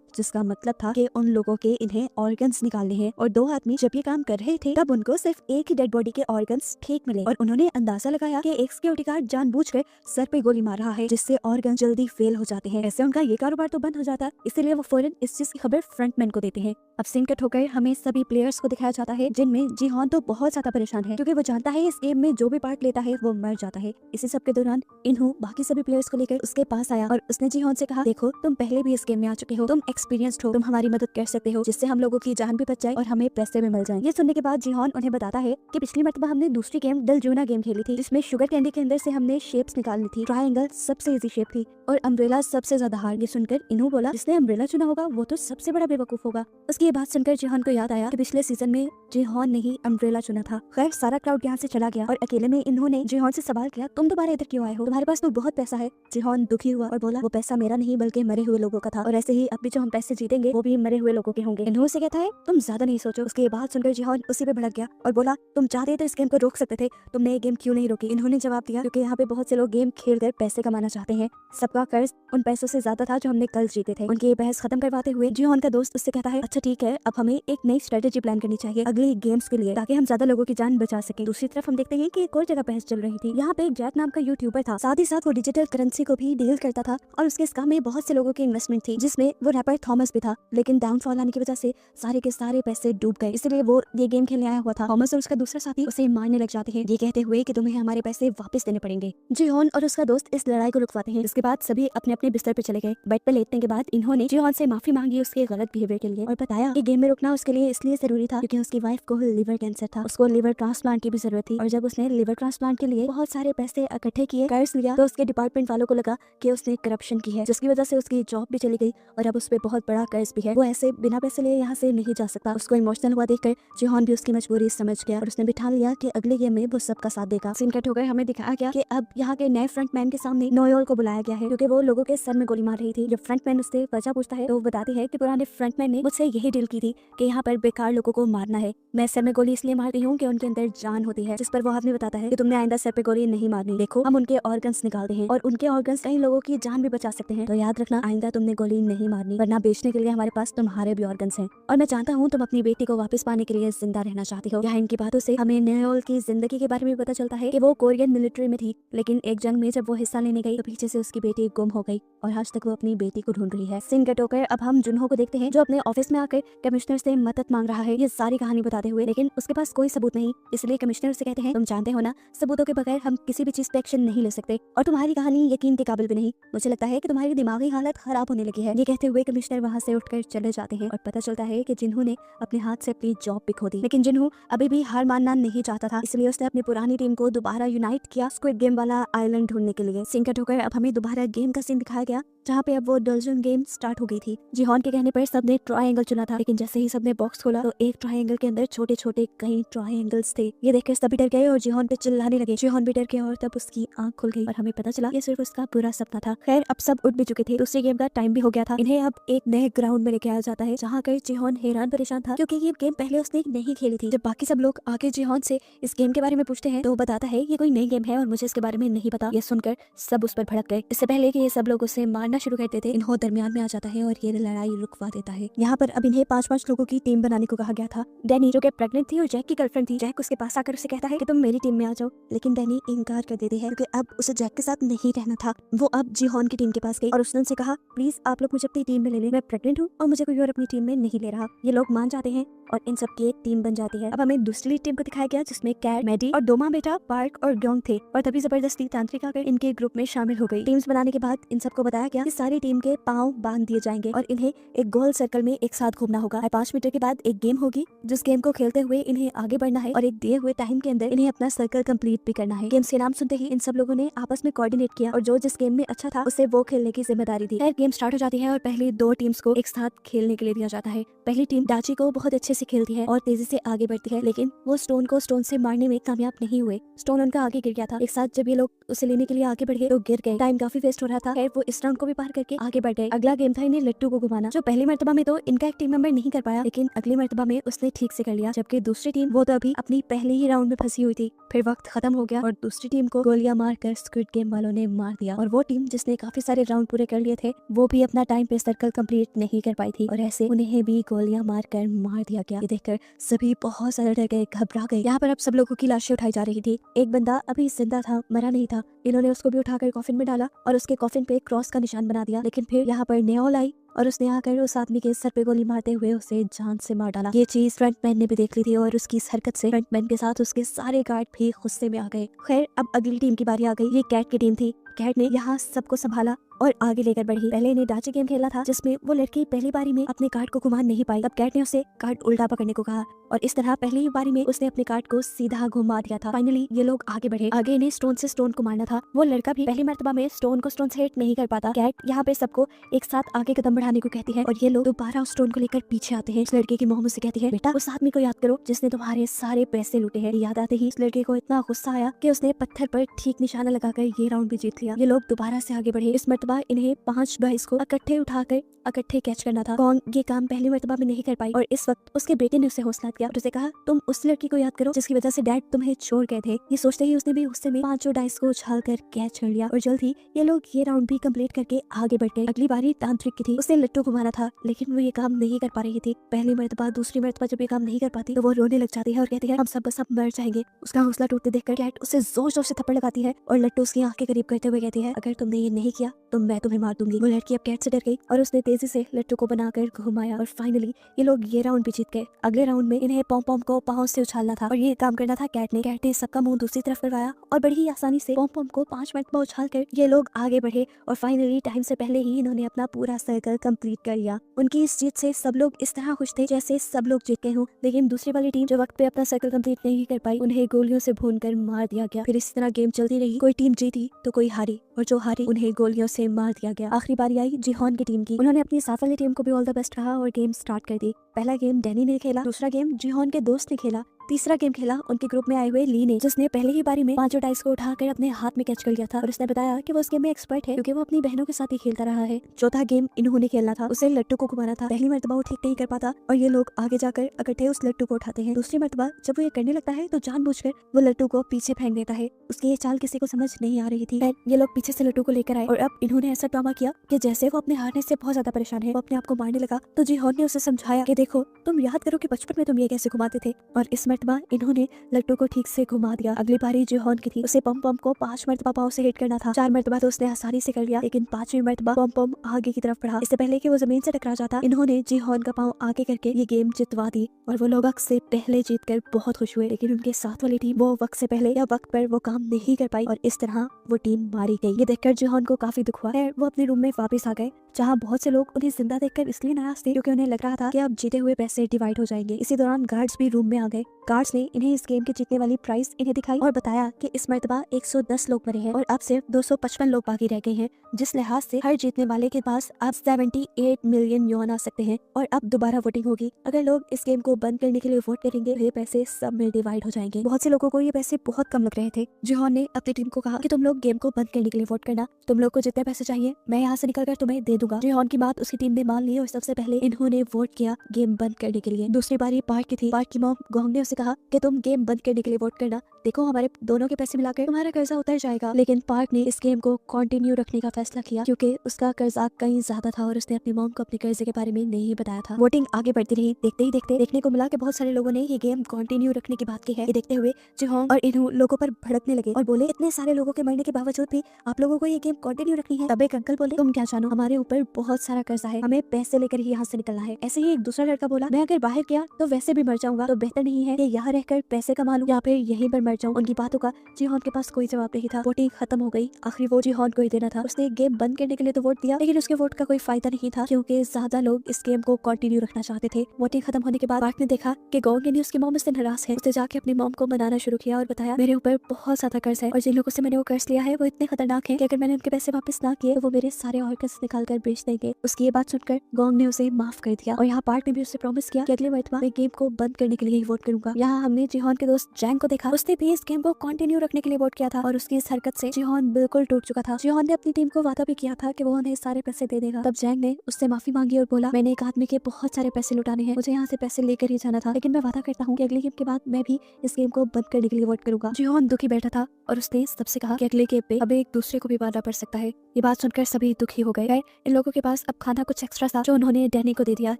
जिसका मतलब था कि उन लोगों के इन्हें ऑर्गन्स निकालने हैं। और 2 आदमी जब ये काम कर रहे थे तब उनको सिर्फ एक ही डेड बॉडी के ऑर्गन्स ठीक मिले और उन्होंने अंदाजा लगाया कि एक सिक्योरिटी गार्ड जानबूझकर सर पे गोली मार रहा है जिससे ऑर्गन जल्दी फेल हो जाते हैं। ऐसे उनका ये कारोबार तो बंद हो जाता, इसलिए वो फौरन इस चीज की खबर फ्रंटमैन को देते हैं। अब सीन कट होकर हमें सभी प्लेयर्स को दिखाया जाता है जिनमें जिहोन तो बहुत ज्यादा परेशान है क्योंकि वो जानता है इस गेम में जो भी पार्ट लेता है वो मर जाता है। इसी सब के दौरान इनहू बाकी सभी प्लेयर्स को लेकर उसके पास आया और उसने जिहोन से कहा, देखो तुम पहले भी इस गेम में आ चुके हो, तुम एक्सपीरियंस्ड हो, तुम हमारी मदद कर सकते हो जिससे हम लोगों की जान भी बच जाए और हमें पैसे भी मिल जाए। ये सुनने के बाद जिहोन उन्हें बताता है कि पिछली मरतबा हमने दूसरी गेम डलजूना गेम खेली थी जिसमें शुगर कैंडी के अंदर से हमने शेप्स निकालनी थी। ट्रायंगल सबसे इजी शेप थी और अम्ब्रेला सबसे ज्यादा हार्ड। ये सुनकर इनहू बोला, जिसने अम्ब्रेला चुना होगा वो तो सबसे बड़ा बेवकूफ होगा। उसकी ये बात सुनकर जिहोन को याद आया कि पिछले सीजन में जिहोन ने ही अम्ब्रेला चुना था। खैर सारा क्राउड यहाँ से चला गया और अकेले में इन्होंने जिहोन से सवाल किया, तुम दोबारा इधर क्यों आए हो, तुम्हारे पास तो बहुत पैसा है। जिहोन दुखी हुआ और बोला, वो पैसा मेरा नहीं बल्कि मरे हुए लोगों का था और ऐसे ही अब भी जो हम पैसे जीतेंगे वो भी मरे हुए लोगों के होंगे। इन्हों से कहता है, तुम ज्यादा नहीं सोचो। उसकी ये बात सुनकर जिहोन उसी पे भड़क गया और बोला, तुम चाहते तो इस गेम को रोक सकते थे, तुमने ये गेम क्यों नहीं रोकी। इन्होंने जवाब दिया, क्योंकि यहाँ पे बहुत से लोग गेम खेल कर पैसे कमाना चाहते हैं, सबका कर्ज उन पैसों से ज्यादा था जो हमने कल जीते थे। उनकी ये बहस खत्म करवाते हुए जिहोन का दोस्त उससे कहता है, अच्छा ठीक है, अब हमें एक नई स्ट्रेटेजी प्लान करनी चाहिए अगली गेम्स के लिए ताकि हम ज्यादा लोगों की जान बचा सके। दूसरी तरफ हम देखते हैं कि एक और जगह बहस चल रही थी। यहाँ पे एक जैक नाम का यूट्यूबर था, साथ ही साथ वो डिजिटल करेंसी को भी डील करता था और उसके इस काम में बहुत से लोगों की इन्वेस्टमेंट थी जिसमें वो रैपर थॉमस भी था, लेकिन डाउनफॉल आने की वजह से सारे के सारे पैसे डूब गए, इसलिए वो ये गेम खेलने आया हुआ था। थॉमस और उसका दूसरा साथी उसे मारने लग जाते हैं, ये कहते हुए कि तुम्हें हमारे पैसे वापस देने पड़ेंगे। जिहोन और उसका दोस्त इस लड़ाई को रुकवाते हैं। इसके बाद सभी अपने अपने बिस्तर पे चले गए। बेड पे लेटने के बाद इन्होंने जिहोन से माफी मांगी उसके गलत बिहेवियर के लिए और बताया कि गेम में रुकना उसके लिए इसलिए जरूरी था क्योंकि उसकी वाइफ को लिवर कैंसर था, उसको लिवर ट्रांसप्लांट की भी जरूरत थी और जब उसने लिवर ट्रांसप्लांट के लिए बहुत सारे पैसे इकट्ठे किए, कर्ज लिया, तो उसके डिपार्टमेंट वालों को लगा कि उसने करप्शन की है जिसकी वजह से उसकी जॉब भी चली गई और अब उस पर बहुत बड़ा कर्ज भी है। वो ऐसे बिना पैसे लिए यहाँ से नहीं जा सकता। उसको इमोशनल हुआ देखकर जिहोन भी उसकी मजबूरी समझ गया और उसने भी ठान लिया कि अगले गेम में वो सबका साथ देगा। सीन कट होकर हमें दिखाया गया कि अब यहाँ के नए फ्रंटमैन के सामने नोयोल को बुलाया गया है क्योंकि वो लोगों के सर में गोली मार रही थी। जब फ्रंटमैन उससे वजह पूछता है तो वो बताती है कि पुराने फ्रंटमैन ने मुझसे यही डील की थी कि यहाँ पर बेकार लोगों को मारना है, मैं सर में गोली इसलिए मारती हूँ कि उनके अंदर जान होती है। जिस पर वो आदमी बताता है कि तुमने आइंदा सर पे गोली नहीं मारनी, देखो हम उनके ऑर्गन्स निकालते हैं और उनके ऑर्गन्स कई लोगों की जान भी बचा सकते हैं, तो याद रखना आइंदा तुमने गोली नहीं मारनी, वरना बेचने के लिए हमारे पास तुम्हारे भी ऑर्गन्स हैं और मैं जानता हूँ तुम अपनी बेटी को वापस पाने के लिए जिंदा रहना चाहती हो। यहाँ इनकी बातों से हमें नयोल की जिंदगी के बारे में पता चलता है कि वो कोरियन मिलिट्री में थी, लेकिन एक जंग में जब वो हिस्सा लेने गई तो पीछे से उसकी बेटी गुम हो गई और आज तक वो अपनी बेटी को ढूंढ रही है। सीन कट होकर अब हम जुनहो को देखते हैं जो अपने ऑफिस में आकर कमिश्नर से मदद मांग रहा है ये सारी कहानी बताते हुए, लेकिन उसके पास कोई सबूत नहीं, इसलिए कमिश्नर से कहते हैं, तुम जानते हो ना सबूतों के बगैर हम किसी भी चीज पे एक्शन नहीं ले सकते और तुम्हारी कहानी यकीन के काबिल भी नहीं, मुझे लगता है कि तुम्हारी दिमागी हालत खराब होने लगी है। ये कहते हुए कमिश्नर वहाँ से उठकर चले जाते हैं और पता चलता है कि जिन्हो ने अपने हाथ से अपनी जॉब भी खो दी, लेकिन जिन्हो अभी भी हार मानना नहीं चाहता था, इसलिए उसने अपनी पुरानी टीम को दोबारा यूनाइट किया स्क्विड गेम वाला आइलैंड ढूंढने के लिए। सीन कट होकर अब हमें दोबारा गेम का सीन दिखाया गया जहाँ पे अब वो डलजन गेम स्टार्ट हो गई थी। जिहोन के कहने पर सबने ट्रायंगल चुना था, लेकिन जैसे ही सबने बॉक्स खोला तो एक ट्रायंगल के अंदर छोटे छोटे कई ट्रायंगल्स थे। ये देखकर सभी डर गए और जिहोन पे चिल्लाने लगे। जिहोन भी डर गया और तब उसकी आंख खुल गई और हमें पता चला ये सिर्फ उसका बुरा सपना था। खैर अब सब उठ भी चुके थे, दूसरे गेम का टाइम भी हो गया था। इन्हें अब एक नए ग्राउंड में लेके आया जाता है जहाँ कर जिहोन हैरान परेशान था क्योंकि ये गेम पहले उसने नहीं खेली थी। जब बाकी सब लोग आके जिहोन से इस गेम के बारे में पूछते हैं तो वो बताता है ये कोई नई गेम है और मुझे इसके बारे में नहीं पता। ये सुनकर सब उस पर भड़क गए। इससे पहले कि ये सब लोग उसे मारना शुरू करते थे इन्हों दरमियान में आ जाता है और ये लड़ाई रुकवा देता है। यहाँ पर अब इन्हें 5-5 लोगों की टीम बनाने को कहा गया था। डैनी जो कि प्रेग्नेंट थी और जैक की गर्लफ्रेंड थी, जैक उसके पास आकर उसे कहता है कि तुम मेरी टीम में आ जाओ, लेकिन डैनी इनकार कर देती है क्योंकि अब उसे जैक के साथ नहीं रहना था। वो अब जिहोन की टीम के पास गई और उसने उनसे कहा प्लीज आप लोग मुझे अपनी टीम में ले लें, मैं प्रेग्नेंट हूँ और मुझे कोई और अपनी टीम में नहीं ले रहा। ये लोग मान जाते हैं और इन सब की एक टीम बन जाती है। अब हमें दूसरी टीम को दिखाया गया जिसमें कैट, मैडी और दोमा बेटा, पार्क और ग्रोंग थे और तभी जबरदस्ती तांत्रिक आकर इनके ग्रुप में शामिल हो गई। टीम्स बनाने के बाद इन सबको बताया गया कि सारी टीम के पाँव बांध दिए जाएंगे और इन्हें एक गोल सर्कल में एक साथ घूमना होगा। 5 मीटर के बाद एक गेम होगी जिस गेम को खेलते हुए इन्हें आगे बढ़ना है और एक दिए हुए टाइम के अंदर इन्हें अपना सर्कल कंप्लीट भी करना है। गेम्स के नाम सुनते ही इन सब लोगों ने आपस में कोऑर्डिनेट किया और जो जिस गेम में अच्छा था उसे वो खेलने की जिम्मेदारी दी। गेम स्टार्ट हो जाती है और पहले 2 टीम्स को एक साथ खेलने के लिए दिया जाता है। पहली टीम डाची को बहुत अच्छे से खेलती है और तेजी से आगे बढ़ती है, लेकिन वो स्टोन को स्टोन से मारने में कामयाब नहीं हुए। स्टोन उनका आगे गिर गया था। एक साथ जब ये लोग उसे लेने के लिए आगे बढ़ गए तो गिर गए। टाइम काफी वेस्ट हो रहा था। खैर वो इस राउंड को भी पार करके आगे बढ़ गए। अगला गेम था इन्हें लट्टू को घुमाना, जो पहली मर्तबा में तो इनका एक टीम मेंबर नहीं कर पाया, लेकिन अगली मर्तबा में उसने ठीक से कर लिया। जबकि दूसरी टीम वो तो अभी अपनी पहले ही राउंड में फंसी हुई थी। फिर वक्त खत्म हो गया और दूसरी टीम को गोलियां मारकर स्क्विड गेम वालों ने मार दिया और वो टीम जिसने काफी सारे राउंड पूरे कर लिए थे वो भी अपना टाइम पे सर्कल कंप्लीट नहीं कर पाई थी और ऐसे उन्हें भी गोलियां मारकर मार दिया गया। ये देखकर सभी बहुत ज्यादा डर गए, घबरा गए। यहाँ पर अब सब लोगों की लाशें उठाई जा रही थी। एक बंदा अभी जिंदा था, मरा नहीं था। इन्होंने उसको भी उठाकर कॉफिन में डाला और उसके कॉफिन पे क्रॉस का निशान बना दिया। लेकिन फिर यहाँ पर नेओल आई और उसने आकर उस आदमी के सर पे गोली मारते हुए उसे जान से मार डाला। ये चीज फ्रंटमैन ने भी देख ली थी और उसकी इस हरकत से फ्रंटमैन के साथ उसके सारे गार्ड भी गुस्से में आ गए। खैर अब अगली टीम की बारी आ गई। ये कैट की टीम थी। कैट ने यहाँ सबको संभाला और आगे लेकर बढ़ी। पहले इन्हें डाची गेम खेला था जिसमें वो लड़की पहली बारी में अपने कार्ड को घुमा नहीं पाई। तब कैट ने उसे कार्ड उल्टा पकड़ने को कहा और इस तरह पहली बारी में उसने अपने कार्ड को सीधा घुमा दिया था। फाइनली ये लोग आगे बढ़े। आगे इन्हें स्टोन से स्टोन को मारना था। वो लड़का भी पहली मर्तबा में स्टोन को स्टोन से हिट नहीं कर पाता। कैट यहाँ पे सबको एक साथ आगे कदम बढ़ाने को कहती है और ये लोग दोबारा उस स्टोन को लेकर पीछे आते हैं। इस लड़के की मोहम्मद से कहती है, बेटा उस आदमी को याद करो जिसने तुम्हारे सारे पैसे लूटे हैं। याद आते ही इस लड़के को इतना गुस्सा आया कि उसने पत्थर पर ठीक निशाना लगाकर ये राउंड भी जीत लिया। ये लोग दोबारा से आगे बढ़े। इस मर्तबा इन्हें 5 गाइस को इकट्ठे उठाकर इकट्ठे कैच करना था। कौन ये काम पहली मर्तबा में नहीं कर पाई और इस वक्त उसके बेटे ने उसे हौसला दिया और उसे कहा, तुम उस लड़की को याद करो जिसकी वजह से डैड तुम्हें छोड़ गए थे। ये सोचते ही उसने भी गुस्से में 5 डाइस को उछाल कर कैच कर लिया और जल्द ही ये लोग ये राउंड भी कंप्लीट करके आगे बढ़ गए। अगली बारी तांत्रिक की थी। उसे लट्टू घुमाना था लेकिन वो ये काम नहीं कर पा रही थी। पहली मर्तबा दूसरी मर्तबा जब ये काम नहीं कर पाती तो वो रोने लग जाती है और कहती है, हम सब मर जाएंगे। उसका हौसला टूटते देखकर कैट उसे जोर जोर से थप्पड़ लगाती है और लट्टू उसकी आंख के करीब करते हुए कहती है, अगर तुमने ये नहीं किया तो मैं तुम्हें मार दूंगी। वो लड़की अब कैट से डर गई और उसने तेजी से लट्टू को बनाकर घुमाया और फाइनली ये लोग ये राउंड भी जीत गए। अगले राउंड में इन्हें पॉम पॉम को पाँव से उछालना था और ये काम करना था कैट ने। कैट ने सबका मुंह दूसरी तरफ करवाया और बड़ी ही आसानी से पॉम पॉम को 5 मिनट में उछाल कर ये लोग आगे बढ़े और फाइनली टाइम से पहले ही इन्होंने अपना पूरा सर्कल कंप्लीट कर लिया। उनकी इस जीत से सब लोग इस तरह खुश थे जैसे सब लोग जीत गए हों, लेकिन दूसरी वाली टीम जो वक्त पे अपना सर्कल कंप्लीट नहीं कर पाई उन्हें गोलियों से भूनकर मार दिया गया। फिर इस तरह गेम चलती रही। कोई टीम जीती तो कोई हारी और जो हारी उन्हें गोलियों से मार दिया गया। आखिरी बारी आई जिहोन की टीम की। उन्होंने अपनी साथ वाली टीम को भी ऑल द बेस्ट कहा और गेम स्टार्ट कर दी। पहला गेम डैनी ने खेला, दूसरा गेम जिहोन के दोस्त ने खेला, तीसरा गेम खेला उनके ग्रुप में आए हुए ली ने, जिसने पहले ही बारी में 5 डाइस को उठाकर अपने हाथ में कैच कर लिया था और उसने बताया कि वो इस गेम में एक्सपर्ट है क्योंकि वो अपनी बहनों के साथ ही खेलता रहा है। चौथा गेम इन्होंने खेलना था, उसे लट्टू को घुमाना था। पहली मर्तबा वो ठीक नहीं कर पाता और ये लोग आगे जाकर इकट्ठे उस लट्टू को उठाते हैं। दूसरी मर्तबा जब वो ये करने लगता है तो जानबूझकर वो लट्टू को पीछे फेंक देता है। उसकी ये चाल किसी को समझ नहीं आ रही थी। ये लोग पीछे से लट्टू को लेकर आए और अब इन्होंने ऐसा ड्रामा किया कि जैसे वो अपने हारने से बहुत ज्यादा परेशान है, वो अपने आप को मारने लगा। तो जिहोन ने उसे समझाया कि देखो तुम याद करो कि बचपन में तुम ये कैसे घुमाते थे, और इस मर्तबा इन्होंने लट्टू को ठीक से घुमा दिया। अगली बारी जिहोन की थी। उसे पम पम को 5 मर्तबा पाँव से हिट करना था। 4 मर्तबा तो उसने आसानी से कर लिया, लेकिन 5वीं मर्तबा पम पम आगे की तरफ बढ़ा। इससे पहले कि वो जमीन से टकरा जाता इन्होंने जिहोन का पाँव आगे करके ये गेम जितवा दी और वो लोग वक्त से पहले जीतकर बहुत खुश हुए। लेकिन उनके साथ वाली टीम वो वक्त से पहले या वक्त पर वो काम नहीं कर पाई और इस तरह वो टीम मारी गई। ये देखकर जिहोन को काफी दुख हुआ है। वो अपने रूम में वापस आ गए जहाँ बहुत से लोग उन्हें जिंदा देखकर इसलिए नाराज थे क्योंकि उन्हें लग रहा था कि अब जीते हुए पैसे डिवाइड हो जाएंगे। इसी दौरान गार्ड्स भी रूम में आ गए। गार्ड्स ने इन्हें इस गेम के जीतने वाली प्राइस इन्हें दिखाई और बताया कि इस मर्तबा 110 लोग मरे हैं और अब सिर्फ 255 लोग बाकी रह गए हैं, जिस लिहाज से हर जीतने वाले के पास अब 78 मिलियन युआन आ सकते हैं और अब दोबारा वोटिंग होगी। अगर लोग इस गेम को बंद करने के लिए वोट करेंगे तो ये पैसे सब में डिवाइड हो जाएंगे। बहुत से लोगों को ये पैसे बहुत कम लग रहे थे। जिहोन ने अपनी टीम को कहा कि तुम लोग गेम को बंद करने के लिए वोट करना, तुम लोग को जितने पैसे चाहिए मैं यहाँ से निकलकर तुम्हें दे दूंगा। जिहोन की बात उसकी टीम ने मान ली और सबसे पहले इन्होंने वोट किया गेम बंद करने के लिए। दूसरी बारी पार्क की थी। पार्क की मॉम गोंग ने उसे कहा कि तुम गेम बंद करने के लिए वोट करना, देखो हमारे दोनों के पैसे मिलाकर तुम्हारा कर्जा उतर जाएगा। लेकिन पार्क ने इस गेम को कंटिन्यू रखने का फैसला किया क्योंकि उसका कर्जा कहीं ज्यादा था और उसने अपनी मॉम को अपने कर्जे के बारे में नहीं बताया था। वोटिंग आगे बढ़ती रही। देखते ही देखते देखने को मिला कि बहुत सारे लोगों ने ये गेम कंटिन्यू रखने की बात की है। ये देखते हुए जिहोंग और इन्हू लोगों पर भड़कने लगे और बोले इतने सारे लोगों के मरने के बावजूद भी आप लोगों को ये गेम कंटिन्यू रखनी है। तब एक अंकल बोले तुम क्या जानो, हमारे ऊपर बहुत सारा कर्जा है, हमें पैसे लेकर ही यहाँ से निकलना है। ऐसे ही एक दूसरा लड़का बोला मैं अगर बाहर गया तो वैसे भी मर जाऊंगा, तो बेहतर नहीं है कि यहाँ रहकर पैसे कमा लूं या फिर यहीं पर मर जाऊं। उनकी बातों का जिहोन के पास कोई जवाब नहीं था। वोटिंग खत्म हो गई। आखिरी वोट जिहोन को ही देना था। उसने गेम बंद करने के लिए तो वोट दिया लेकिन उसके वोट का कोई फायदा नहीं था क्योंकि ज्यादा लोग इस गेम को कंटिन्यू रखना चाहते थे। वोटिंग खत्म होने के बाद पार्क ने देखा कि गोंग ने उसकी मॉम से नाराज है। उसने जाके अपनी मॉम को मनाना शुरू किया और बताया मेरे ऊपर बहुत ज्यादा कर्ज है और जिन लोगों से मैंने वो कर्ज लिया है वो इतने खतरनाक है कि अगर मैंने उनके पैसे वापस ना किए तो वो मेरे सारे ऑर्गन्स निकाल कर बेच देंगे। उसकी ये बात सुनकर गोंग ने उसे माफ कर दिया और यहाँ पार्क ने भी उसे प्रॉमिस किया कि अगली मरतबा मैं गेम को बंद करने के लिए ही वोट करूंगा। यहाँ हमने जिहोन के दोस्त जैंग को देखा। उसने भी इस गेम को कंटिन्यू रखने के लिए वोट किया था और उसकी इस हरकत से जिहोन बिल्कुल टूट चुका था। जिहोन ने अपनी टीम को वादा भी किया था कि वो उन्हें सारे पैसे दे देगा। तब जैंग ने उससे माफी मांगी और बोला मैंने एक आदमी के बहुत सारे पैसे लुटाने हैं, मुझे यहाँ से पैसे लेकर ही जाना था, लेकिन मैं वादा करता हूँ कि अगली गेम के बाद मैं भी इस गेम को बंद करने के लिए वोट करूंगा। जिहोन दुखी बैठा था और उसने सबसे कहा कि अगले गेम पे अब एक दूसरे को भी मारना पड़ सकता है। ये बात सुनकर सभी दुखी हो गए। इन लोगों के पास अब खाना कुछ एक्स्ट्रा था जो उन्होंने डैनी को दे दिया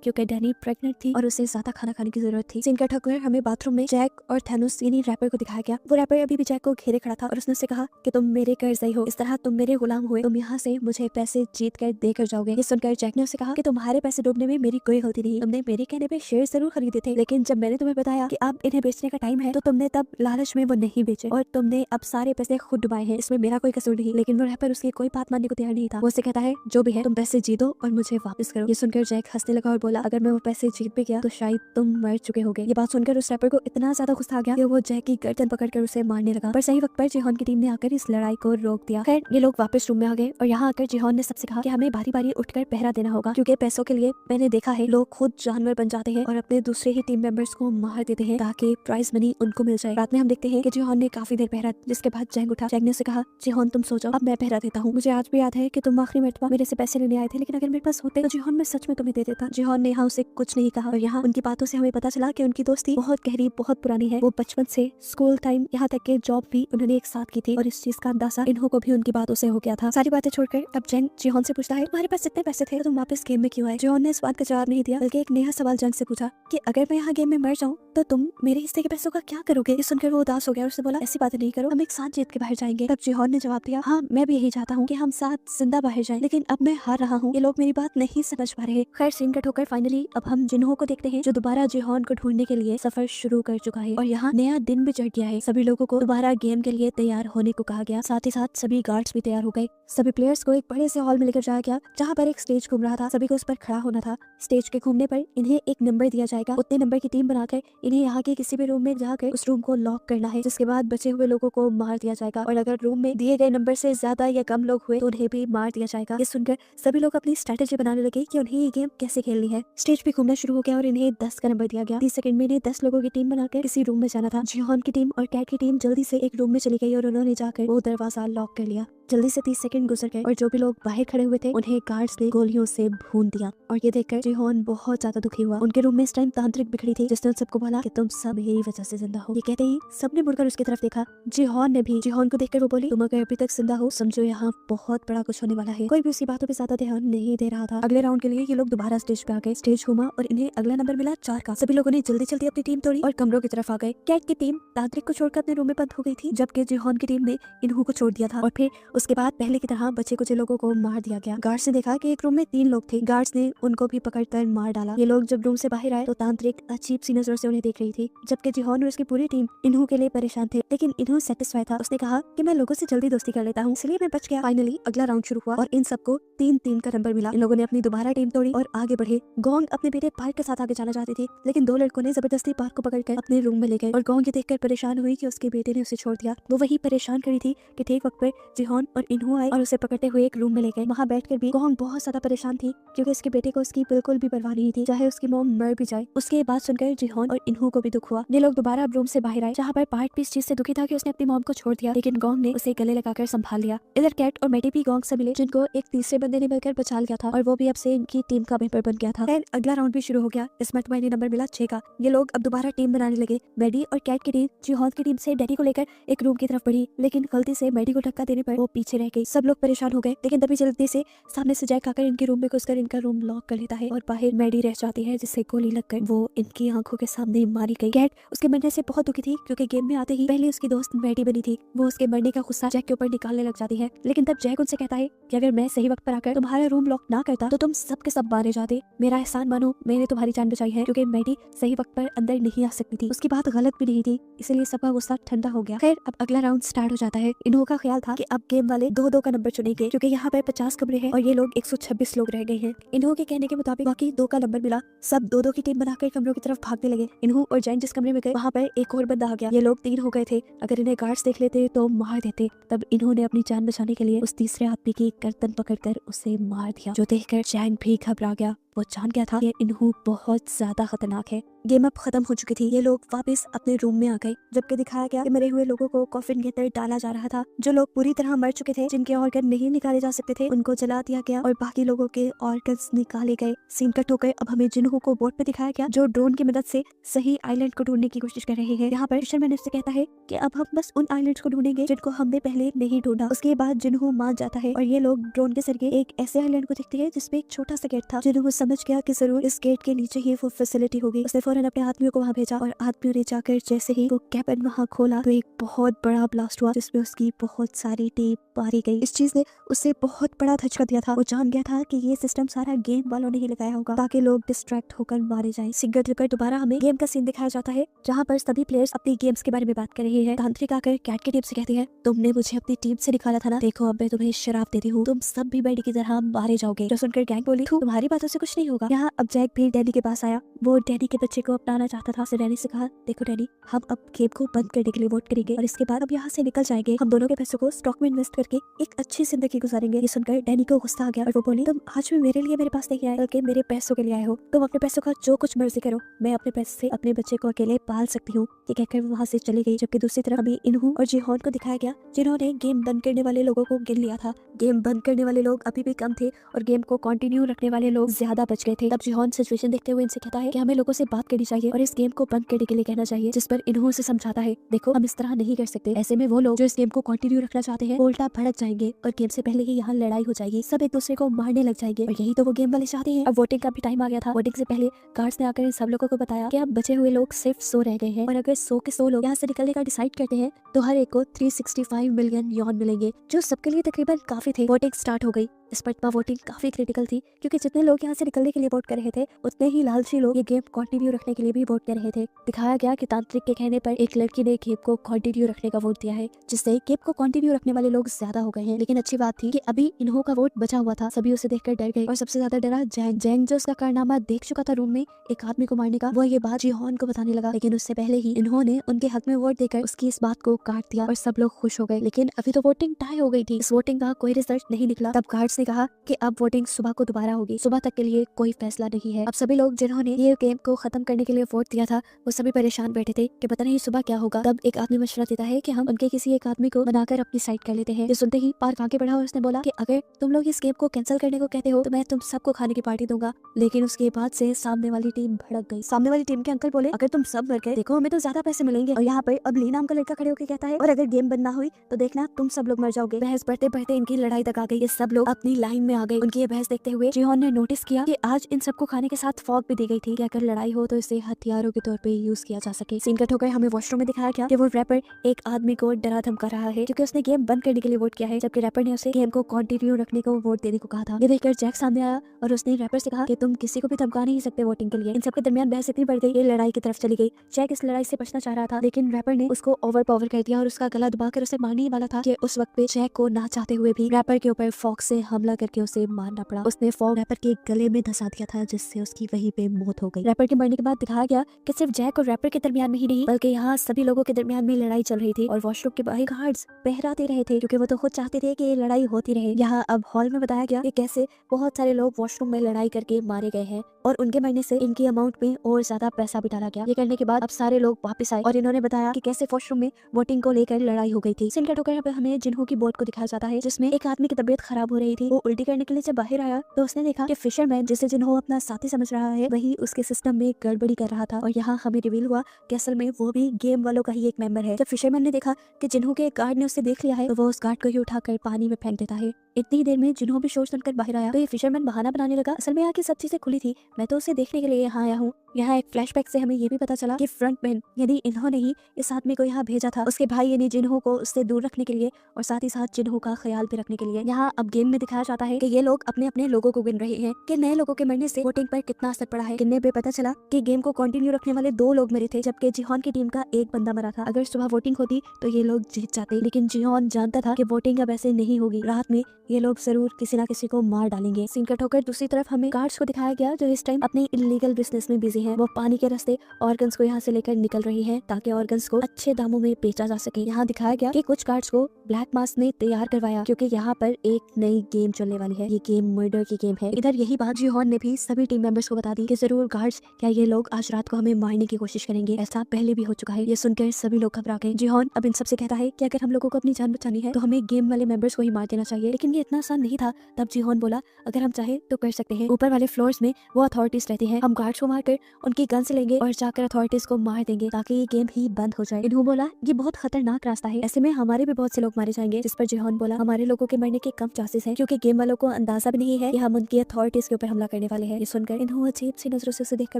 क्योंकि डैनी प्रेग्नेंट थी और उसे ज्यादा खाना खाने की जरूरत थी। सीन कट होकर हमें बाथरूम में जैक और थैनोस यानी रैपर को दिखाया गया। वो रैपर अभी भी जैक को घेरे खड़ा था और उसने उससे कहा कि तुम मेरे कर्जदार हो, इस तरह तुम मेरे गुलाम हुए, तुम यहाँ से मुझे पैसे जीत कर देकर जाओगे। ये सुनकर जैक ने उससे कहा कि तुम्हारे पैसे डूबने में मेरी कोई गलती नहीं, तुमने मेरे कहने पे शेयर जरूर खरीदे थे लेकिन जब मैंने तुम्हें बताया कि अब इन्हें बेचने का टाइम है तो तुमने तब लालच में वो नहीं बेचे और तुमने अब सारे पैसे खुद डुबाए हैं, इसमें मेरा कोई कसूर नहीं। लेकिन वो रैपर उसकी कोई बात मानने को तैयार नहीं था। वो उससे कहता है जो भी है तुम पैसे जीतो और मुझे वापस करो। ये सुनकर जैक हंसने लगा और बोला अगर मैं वो पैसे जीत भी गया तो शायद तुम मर चुके होगे। ये बात सुनकर उस रैपर को इतना ज्यादा गुस्सा आ गया कि वो जैक की गर्दन पकड़कर उसे मारने लगा। पर सही वक्त पर जिहोन की टीम ने आकर इस लड़ाई को रोक दिया। खैर ये लोग वापस रूम में आ गए और यहाँ आकर जिहोन ने सबसे कहा कि हमें बारी बारी उठकर पहरा देना होगा क्योंकि पैसों के लिए मैंने देखा है लोग खुद जानवर बन जाते हैं और अपने दूसरे ही टीम मेंबर्स को मार देते हैं ताकि प्राइज मनी उनको मिल जाए। रात में हम देखते हैं कि जिहोन ने काफी देर पहरा, जिसके बाद जैंग उठा। जैंग ने उसे कहा जिहोन तुम सो जाओ, अब मैं पहरा देता हूँ। मुझे आज भी याद है कि तुम आखिरी मरतबा मेरे से पैसे लेने आए थे लेकिन अगर मेरे पास होते तो जिहोन मैं सच में तुम्हें दे देता। जिहोन ने यहाँ उसे कुछ नहीं कहा और यहाँ उनकी बातों से हमें पता चला कि उनकी दोस्ती बहुत गहरी बहुत पुरानी है। वो बचपन से स्कूल टाइम यहाँ तक के जॉब भी उन्होंने एक साथ की थी और इस चीज का अंदाजा इन्हों को भी उनकी बातों से हो गया था। सारी बातें छोड़कर अब जैंग जिहोन से पूछता है तुम्हारे पास इतने पैसे थे तो तुम वापस गेम में क्यों आए। जिहोन ने इस बात का जवाब नहीं दिया बल्कि एक नया सवाल जैंग से पूछा कि अगर मैं यहाँ गेम में मर जाऊँ तो तुम मेरे हिस्से के पैसों का क्या करोगे। ये सुनकर वो उदास हो गया और उसने बोला ऐसी बातें नहीं करो, हम एक साथ जीत के बाहर जाएंगे। तब जिहोन ने जवाब दिया हाँ मैं भी यही चाहता हूँ कि हम साथ जिंदा बाहर जाएं, लेकिन अब मैं हार रहा हूँ, ये लोग मेरी बात नहीं समझ पा रहे। खैर सीन कट होकर फाइनली अब हम जिन्हों को देखते हैं जो दोबारा जिहोन को ढूंढने के लिए सफर शुरू कर चुका है और यहाँ नया दिन भी चढ़ गया है। सभी लोगों को दोबारा गेम के लिए तैयार होने को कहा गया। साथ ही साथ सभी गार्ड्स भी तैयार हो गए। सभी प्लेयर्स को एक बड़े से हॉल में लेकर जाया गया जहाँ पर एक स्टेज घूम रहा था। सभी को उस पर खड़ा होना था। स्टेज के घूमने पर इन्हें एक नंबर दिया जाएगा। उतने नंबर की टीम बनाकर इन्हें यहाँ के किसी भी रूम में जाकर उस रूम को लॉक करना है, जिसके बाद बचे हुए लोगों को मार दिया जाएगा और अगर रूम में दिए गए नंबर से ज्यादा या कम लोग हुए तो उन्हें भी मार दिया जाएगा। ये सुनकर सभी लोग अपनी स्ट्रेटेजी बनाने लगे कि उन्हें ये गेम कैसे खेलनी है। स्टेज पे घूमना शुरू हो गया और इन्हें 10 का नंबर दिया गया। 30 सेकंड में इन्हें 10 लोगों की टीम बनाकर किसी रूम में जाना था। जिहोन की टीम और कैट की टीम जल्दी से एक रूम में चली गई और उन्होंने जाकर वो दरवाजा लॉक कर लिया। जल्दी से 30 सेकंड गुजर गए और जो भी लोग बाहर खड़े हुए थे उन्हें गार्ड्स ने गोलियों से भून दिया और ये देखकर जिहोन बहुत ज्यादा दुखी हुआ। उनके रूम में इस टाइम तांत्रिक भी खड़ी थी जिसने उन सबको बोला कि तुम सब मेरी वजह से जिंदा हो। ये कहते ही सबने मुड़कर उसकी तरफ देखा। जिहोन ने भी जिहोन को देखकर वो बोली तुम अगर अभी तक जिंदा हो समझो यहाँ बहुत बड़ा कुछ होने वाला है। कोई भी उसकी बातों पे ज्यादा ध्यान नहीं दे रहा था। अगले राउंड के लिए ये लोग दोबारा स्टेज पे आ गए। स्टेज घूमा और इन्हें अगला नंबर मिला 4 का। सभी लोगों ने जल्दी जल्दी अपनी टीम तोड़ी और कमरों की तरफ आ गए। कैट की टीम तांत्रिक को छोड़कर अपने रूम में बंद हो गई थी जबकि जिहोन की टीम ने इन्हों को छोड़ दिया था और फिर उसके बाद पहले की तरह बचे कुछ लोगों को मार दिया गया। गार्ड्स ने देखा कि एक रूम में 3 लोग थे। गार्ड्स ने उनको भी पकड़कर मार डाला। ये लोग जब रूम से बाहर आए तो तांत्रिक अजीब सी नजरों से उन्हें देख रही थी जबकि जिहोन और उसकी पूरी टीम इन्हों के लिए परेशान थे, लेकिन इन्हों सेटिस्फाई था। उसने कहा कि मैं लोगों से जल्दी दोस्ती कर लेता हूँ इसलिए मैं बच गया। फाइनली अगला राउंड शुरू हुआ और इन सबको 3-3 का नंबर मिला। इन लोगों ने अपनी दोबारा टीम तोड़ी और आगे बढ़े। गोंग अपने बेटे पार्क के साथ आगे जाना चाहती थी लेकिन 2 लड़कों ने जबरदस्ती पार्क को पकड़कर अपने रूम में ले गए और गोंग ये देखकर परेशान हुई कि उसके बेटे ने उसे छोड़ दिया। वो वही परेशान खड़ी थी कि ठीक वक्त पर जिहोन और इन्हों आए और उसे पकड़ते हुए एक रूम में ले गए। वहाँ बैठकर भी गोंग बहुत ज्यादा परेशान थी क्योंकि उसके बेटे को उसकी बिल्कुल भी परवाह नहीं थी, चाहे उसकी मॉम मर भी जाए। उसके बात सुनकर जिहोन और इन्हों को भी दुख हुआ। ये लोग दोबारा अब रूम से बाहर आए जहाँ पर पार्क भी इस चीज से दुखी था कि उसने अपनी मॉम को छोड़ दिया, लेकिन गोंग ने उसे गले लगाकर संभाल लिया। इधर कैट और मैटी भी गोंग से मिले जिनको एक तीसरे बंदे ने मिलकर बचा लिया था और वो भी अब से इनकी टीम का मेंबर बन गया था। फिर अगला राउंड भी शुरू हो गया। इस मरतबा इन्हें नंबर मिला 6 का। ये लोग अब दोबारा टीम बनाने लगे। मैडी और कैट की टीम जिहोन जिहोन की टीम से डैडी को लेकर एक रूम की तरफ बढ़ी, लेकिन गलती से मैडी को धक्का देने पर वो पीछे रह गई। सब लोग परेशान हो गए, लेकिन तभी जल्दी से सामने से जैक आकर इनके रूम में घुसकर इनका रूम लॉक कर लेता है और बाहर मैडी रह जाती है, जिससे गोली लगकर वो इनकी आंखों के सामने मारी गई। कैट उसके मरने से बहुत दुखी थी, क्योंकि गेम में आते ही पहले उसकी दोस्त मैडी बनी थी। वो उसके मरने का गुस्सा जैक के ऊपर निकालने लग जाती है, लेकिन तब जैक उनसे कहता है कि अगर मैं सही वक्त पर आकर तुम्हारा रूम लॉक ना करता तो तुम सब के सब मारे जाते। मेरा एहसान मानो, मैंने तुम्हारी जान बचाई है, क्योंकि मैडी सही वक्त पर अंदर नहीं आ सकती थी। उसकी बात गलत भी नहीं थी, इसलिए सबका गुस्सा ठंडा हो गया। खैर, अब अगला राउंड स्टार्ट हो जाता है। इन्हों का ख्याल था कि अब गेम वाले 2-2 का नंबर चुनेंगे, क्योंकि यहाँ पर 50 कमरे हैं और ये लोग 126 लोग रह गए हैं। इन्हों के कहने के मुताबिक बाकी 2 का नंबर मिला। सब 2-2 की टीम बनाकर कमरों की तरफ भागने लगे। इन्हों और जैन जिस कमरे में गए वहाँ पर एक और बंदा आ गया। ये लोग 3 हो गए थे। अगर इन्हें गार्ड्स देख लेते तो मार देते। तब इन्होंने अपनी जान बचाने के लिए उस तीसरे आदमी की गर्दन पकड़कर उसे मार दिया, जो देखकर जैन भी घबरा गया। वो जान गया था कि इन्हों बहुत ज्यादा खतरनाक है। गेम अब खत्म हो चुकी थी। ये लोग वापस अपने रूम में आ गए, जबकि दिखाया गया कि मरे हुए लोगों को कॉफिन के अंदर डाला जा रहा था। जो लोग पूरी तरह मर चुके थे, जिनके ऑर्गन नहीं निकाले जा सकते थे, उनको जला दिया गया और बाकी लोगों के ऑर्गन्स निकाले गए। सीन कट होकर अब हमें जिन्हों को बोट पे दिखाया गया, जो ड्रोन की मदद से सही आइलैंड को ढूंढने की कोशिश कर रहे हैं। यहाँ पर फिशरमैन उससे कहता है कि अब हम बस उन आइलैंड्स को ढूंढेंगे जिनको हमने पहले नहीं ढूंढा। उसके बाद जिन्हों मान जाता है और ये लोग ड्रोन के जरिए एक ऐसे आइलैंड को देखते हैं जिसमें एक छोटा सा गेट था। जिन्हों समझ गया कि जरूर इस गेट के नीचे ही वो फैसिलिटी होगी। उसने फौरन अपने आदमियों को वहाँ भेजा और आदमियों ने जाकर जैसे ही वो कैबिन वहाँ खोला तो एक बहुत बड़ा ब्लास्ट हुआ, जिसमें उसकी बहुत सारी टीम मारी गई। इस चीज ने उसे बहुत बड़ा धचका दिया था। वो जान गया था कि ये सिस्टम सारा गेम वालों ने ही लगाया होगा, ताकि लोग डिस्ट्रैक्ट होकर मारे जाएं। सिंगल ट्रिकर दोबारा हमें गेम का सीन दिखाया जाता है, जहाँ पर सभी प्लेयर्स अपनी गेम्स के बारे में बात कर रहे हैं। तांत्रिक आकर कैट की टीम से कहती है, तुमने मुझे अपनी टीम से निकाला था ना, देखो अब मैं तुम्हें शराब देती हूँ, तुम सब भी बैडी की तरह मारे जाओगे। जो सुनकर गैंग बोली, तुम्हारी बातों से कुछ नहीं होगा। यहाँ अब जैक भी डैनी के पास आया। वो डैनी के बच्चे को अपनाना चाहता था। डैनी से कहा, देखो डैनी, हम अब गेम को बंद करने के लिए वोट करेंगे और इसके बाद अब यहाँ से निकल जाएंगे। हम दोनों के पैसों को स्टॉक में इन्वेस्ट करके एक अच्छी जिंदगी गुजारेंगे। ये सुनकर डैनी को गुस्सा आ गया और वो बोली, तुम आज भी मेरे लिए मेरे पास नहीं आए, बल्कि मेरे पैसों के लिए आए हो। तुम अपने पैसों का जो कुछ मर्जी करो, मैं अपने पैसे से अपने बच्चे को अकेले पाल सकती हूँ। ये कहकर वो वहाँ से चली गई। जबकि दूसरी तरफ अभी इन्हों और जिहोन को दिखाया गया, जिन्होंने गेम बंद करने वाले लोगों को गिन लिया था। गेम बंद करने वाले लोग अभी भी कम थे और गेम को कंटिन्यू रखने वाले लोग ज्यादा बच गए थे। तब जिहोन सिचुएशन देखते हुए इनसे कहता है कि हमें लोगों से बात करनी चाहिए और इस गेम को बंद करने के लिए कहना चाहिए। जिस पर इन्हों से समझाता है, देखो हम इस तरह नहीं कर सकते। ऐसे में वो लोग जो इस गेम को कंटिन्यू रखना चाहते हैं उल्टा भड़क जाएंगे और गेम से पहले ही यहाँ लड़ाई हो जाएगी। सब एक दूसरे को मारने लग जाएंगे और यही तो वो गेम वाले चाहते हैं। अब वोटिंग का भी टाइम आ गया था। वोटिंग से पहले गार्ड्स ने आकर इन सब लोगों को बताया कि अब बचे हुए लोग सिर्फ 100 रह गए हैं और अगर 100 के 100 लोग यहाँ से निकलने का डिसाइड करते हैं तो हर एक को 365 मिलियन यॉन मिलेंगे, जो सबके लिए तकरीबन काफी थे। वोटिंग स्टार्ट हो गई। इस पर वोटिंग काफी क्रिटिकल थी, क्योंकि जितने लोग यहाँ से निकलने के लिए वोट कर रहे थे, उतने ही लालची लोग ये गेम कंटिन्यू रखने के लिए भी वोट कर रहे थे। दिखाया गया कि तांत्रिक के कहने पर एक लड़की ने गेम को कंटिन्यू रखने का वोट दिया है, जिससे गेम को कंटिन्यू रखने वाले लोग ज्यादा हो गए हैं। लेकिन अच्छी बात थी कि अभी इन्हों का वोट बचा हुआ था। सभी उसे देखकर डर गए और सबसे ज्यादा डरा जैंग। जैंग जो उसका कारनामा देख चुका था रूम में एक आदमी को मारने का, वो ये बात जिहोन को बताने लगा। लेकिन उससे पहले ही इन्होंने उनके हक में वोट देकर उसकी इस बात को काट दिया और सब लोग खुश हो गए। लेकिन अभी तो वोटिंग टाई हो गई थी। इस वोटिंग का कोई रिजल्ट नहीं निकला। तब गार्ड्स ने कहा कि अब वोटिंग सुबह को दोबारा होगी। सुबह तक के लिए कोई फैसला नहीं है। अब सभी लोग जिन्होंने ये गेम को खत्म करने के लिए वोट दिया था, वो सभी परेशान बैठे थे कि पता नहीं सुबह क्या होगा। तब एक आदमी मशवरा देता है कि हम उनके किसी एक आदमी को बनाकर अपनी साइड कर लेते हैं। ये सुनते ही पार्क आगे बढ़ा और उसने बोला कि अगर तुम लोग इस गेम को कैंसिल करने को कहते हो तो मैं तुम सबको खाने की पार्टी दूंगा। लेकिन उसके बाद से सामने वाली टीम भड़क गई। सामने वाली टीम के अंकल बोले, अगर तुम सब मर गए, देखो हमें तो ज्यादा पैसे मिलेंगे। और यहाँ पर अब ली नाम का लड़का खड़े होकर कहता है, और अगर गेम बंद ना हुई तो देखना तुम सब लोग मर जाओगे। बहस बढ़ते बढ़ते इनकी लड़ाई तक आ गई। ये सब लोग अपनी लाइन में आ गए। उनकी ये बहस देखते हुए जिहोन ने नोटिस किया कि आज इन सबको खाने के साथ फॉग भी दी गई थी कि अगर लड़ाई हो तो इसे हथियारों के तौर पे यूज किया जा सके। सीन कट होकर हमें वॉशरूम में दिखाया गया कि वो रैपर एक आदमी को डरा धमका रहा है, क्योंकि उसने गेम बंद करने के लिए वोट किया है, जबकि रैपर ने उसे गेम को कंटिन्यू रखने को वोट देने को कहा था। ये देखकर जैक सामने आया और उसने रैपर से कहा कि तुम किसी को भी धमका नहीं सकते वोटिंग के लिए। इन सबके दरमियान बहस इतनी बढ़ गई, ये लड़ाई की तरफ चली गई। जैक इस लड़ाई से बचना चाह रहा था, लेकिन रैपर ने उसको ओवर पावर कर दिया और उसका गला दबाकर उसे मारने ही वाला था कि उस वक्त पे जैक को ना चाहते हुए भी रैपर के ऊपर फॉग से हमला करके उसे मारना पड़ा। उसने फॉग रैपर के गले में धंसा दिया था, जिससे उसकी वहीं पे मौत हो गई। रैपर के मरने के बाद दिखाया गया कि सिर्फ जैक और रैपर के दरमियान में ही नहीं, बल्कि यहाँ सभी लोगों के दरमियान में लड़ाई चल रही थी और वॉशरूम के बाहर गार्ड्स पहराते रहे थे, क्योंकि वो तो खुद चाहते थे कि ये लड़ाई होती रहे। यहाँ अब हॉल में बताया गया कि कैसे बहुत सारे लोग वॉशरूम में लड़ाई करके मारे गए हैं और उनके मरने से इनकी अमाउंट में और ज्यादा पैसा भी डाला गया। ये करने के बाद अब सारे लोग वापस आए और इन्होंने बताया कि कैसे वॉशरूम में वोटिंग को लेकर लड़ाई हो गई थी। सिन कट होकर हमें जिन्हों की बोट को दिखाया जाता है, जिसमें एक आदमी की तबीयत खराब हो रही थी वो उल्टी करने के लिए जब बाहर आया तो उसने देखा कि फिशरमैन जिसे जिन्हों अपना साथी समझ रहा है वही उसके सिस्टम में गड़बड़ी कर रहा था और यहाँ हमें रिवील हुआ कि असल में वो भी गेम वालों का ही एक मेंबर है। जब फिशरमैन ने देखा कि जिन्हों के गार्ड ने उसे देख लिया है तो वो उस गार्ड को ही उठाकर पानी में फेंक देता है। इतनी देर में जिन्हों भी शोर सुनकर बाहर आया तो ये फिशरमैन बहाना बनाने लगा, असल में यहाँ की सब चीजें खुली थी, मैं तो उसे देखने के लिए यहाँ आया हूँ। यहाँ एक फ्लैशबैक से हमें ये भी पता चला कि फ्रंटमैन यानी इन्होंने ही इस आदमी को यहाँ भेजा था उसके भाई यानी जिन्हों को उससे दूर रखने के लिए और साथ ही साथ जिन्हों का ख्याल भी रखने के लिए। यहाँ अब गेम में दिखाया जाता है कि ये लोग अपने अपने लोगों को गिन रहे हैं कि नए लोगों के मरने से वोटिंग पर कितना असर पड़ा है। गिनने पे पता चला कि गेम को कंटिन्यू रखने वाले 2 लोग मरे थे जबकि जिहोन की टीम का एक बंदा मरा था। अगर सुबह वोटिंग होती तो ये लोग जीत जाते, लेकिन जिहोन जानता था कि वोटिंग अब ऐसे नहीं होगी, रात में ये लोग जरूर किसी न किसी को मार डालेंगे। सीन कट होकर दूसरी तरफ हमें गार्ड्स को दिखाया गया जो इस टाइम अपनी इलीगल बिजनेस में बिजी हैं। वो पानी के रास्ते ऑर्गन्स को यहाँ से लेकर निकल रही हैं ताकि ऑर्गन्स को अच्छे दामों में बेचा जा सके। यहाँ दिखाया गया कि कुछ गार्ड्स को ब्लैक मास ने तैयार करवाया क्योंकि यहाँ पर एक नई गेम चलने वाली है, ये गेम मर्डर की गेम है। इधर यही बात जिहोन ने भी सभी टीम मेंबर्स को बता दी कि जरूर गार्ड्स क्या ये लोग आज रात को हमें मारने की कोशिश करेंगे, ऐसा पहले भी हो चुका है। ये सुनकर सभी लोग घबरा गए। जिहोन अब इन सबसे कहता है कि अगर हम लोगों को अपनी जान बचानी है तो हमें गेम वाले मेंबर्स को ही मार देना चाहिए, लेकिन ये इतना आसान नहीं था। तब जिहोन बोला अगर हम चाहे तो कर सकते हैं, ऊपर वाले फ्लोर्स में वो अथॉरिटीज रहती हैं, हम गार्ड्स को मारकर उनकी गन से लेंगे और जाकर अथॉरिटीज को मार देंगे ताकि ये गेम ही बंद हो जाए। इन्हों बोला ये बहुत खतरनाक रास्ता है, ऐसे में हमारे भी बहुत से लोग मारे जाएंगे। जिस पर जिहोन बोला हमारे लोगों के मरने के कम चांसेस हैं क्योंकि गेम वालों को अंदाजा भी नहीं है कि हम उनकी अथॉरिटीज के ऊपर हमला करने वाले हैं। ये सुनकर इन्हों अजीब सी नजरों से उसे देखकर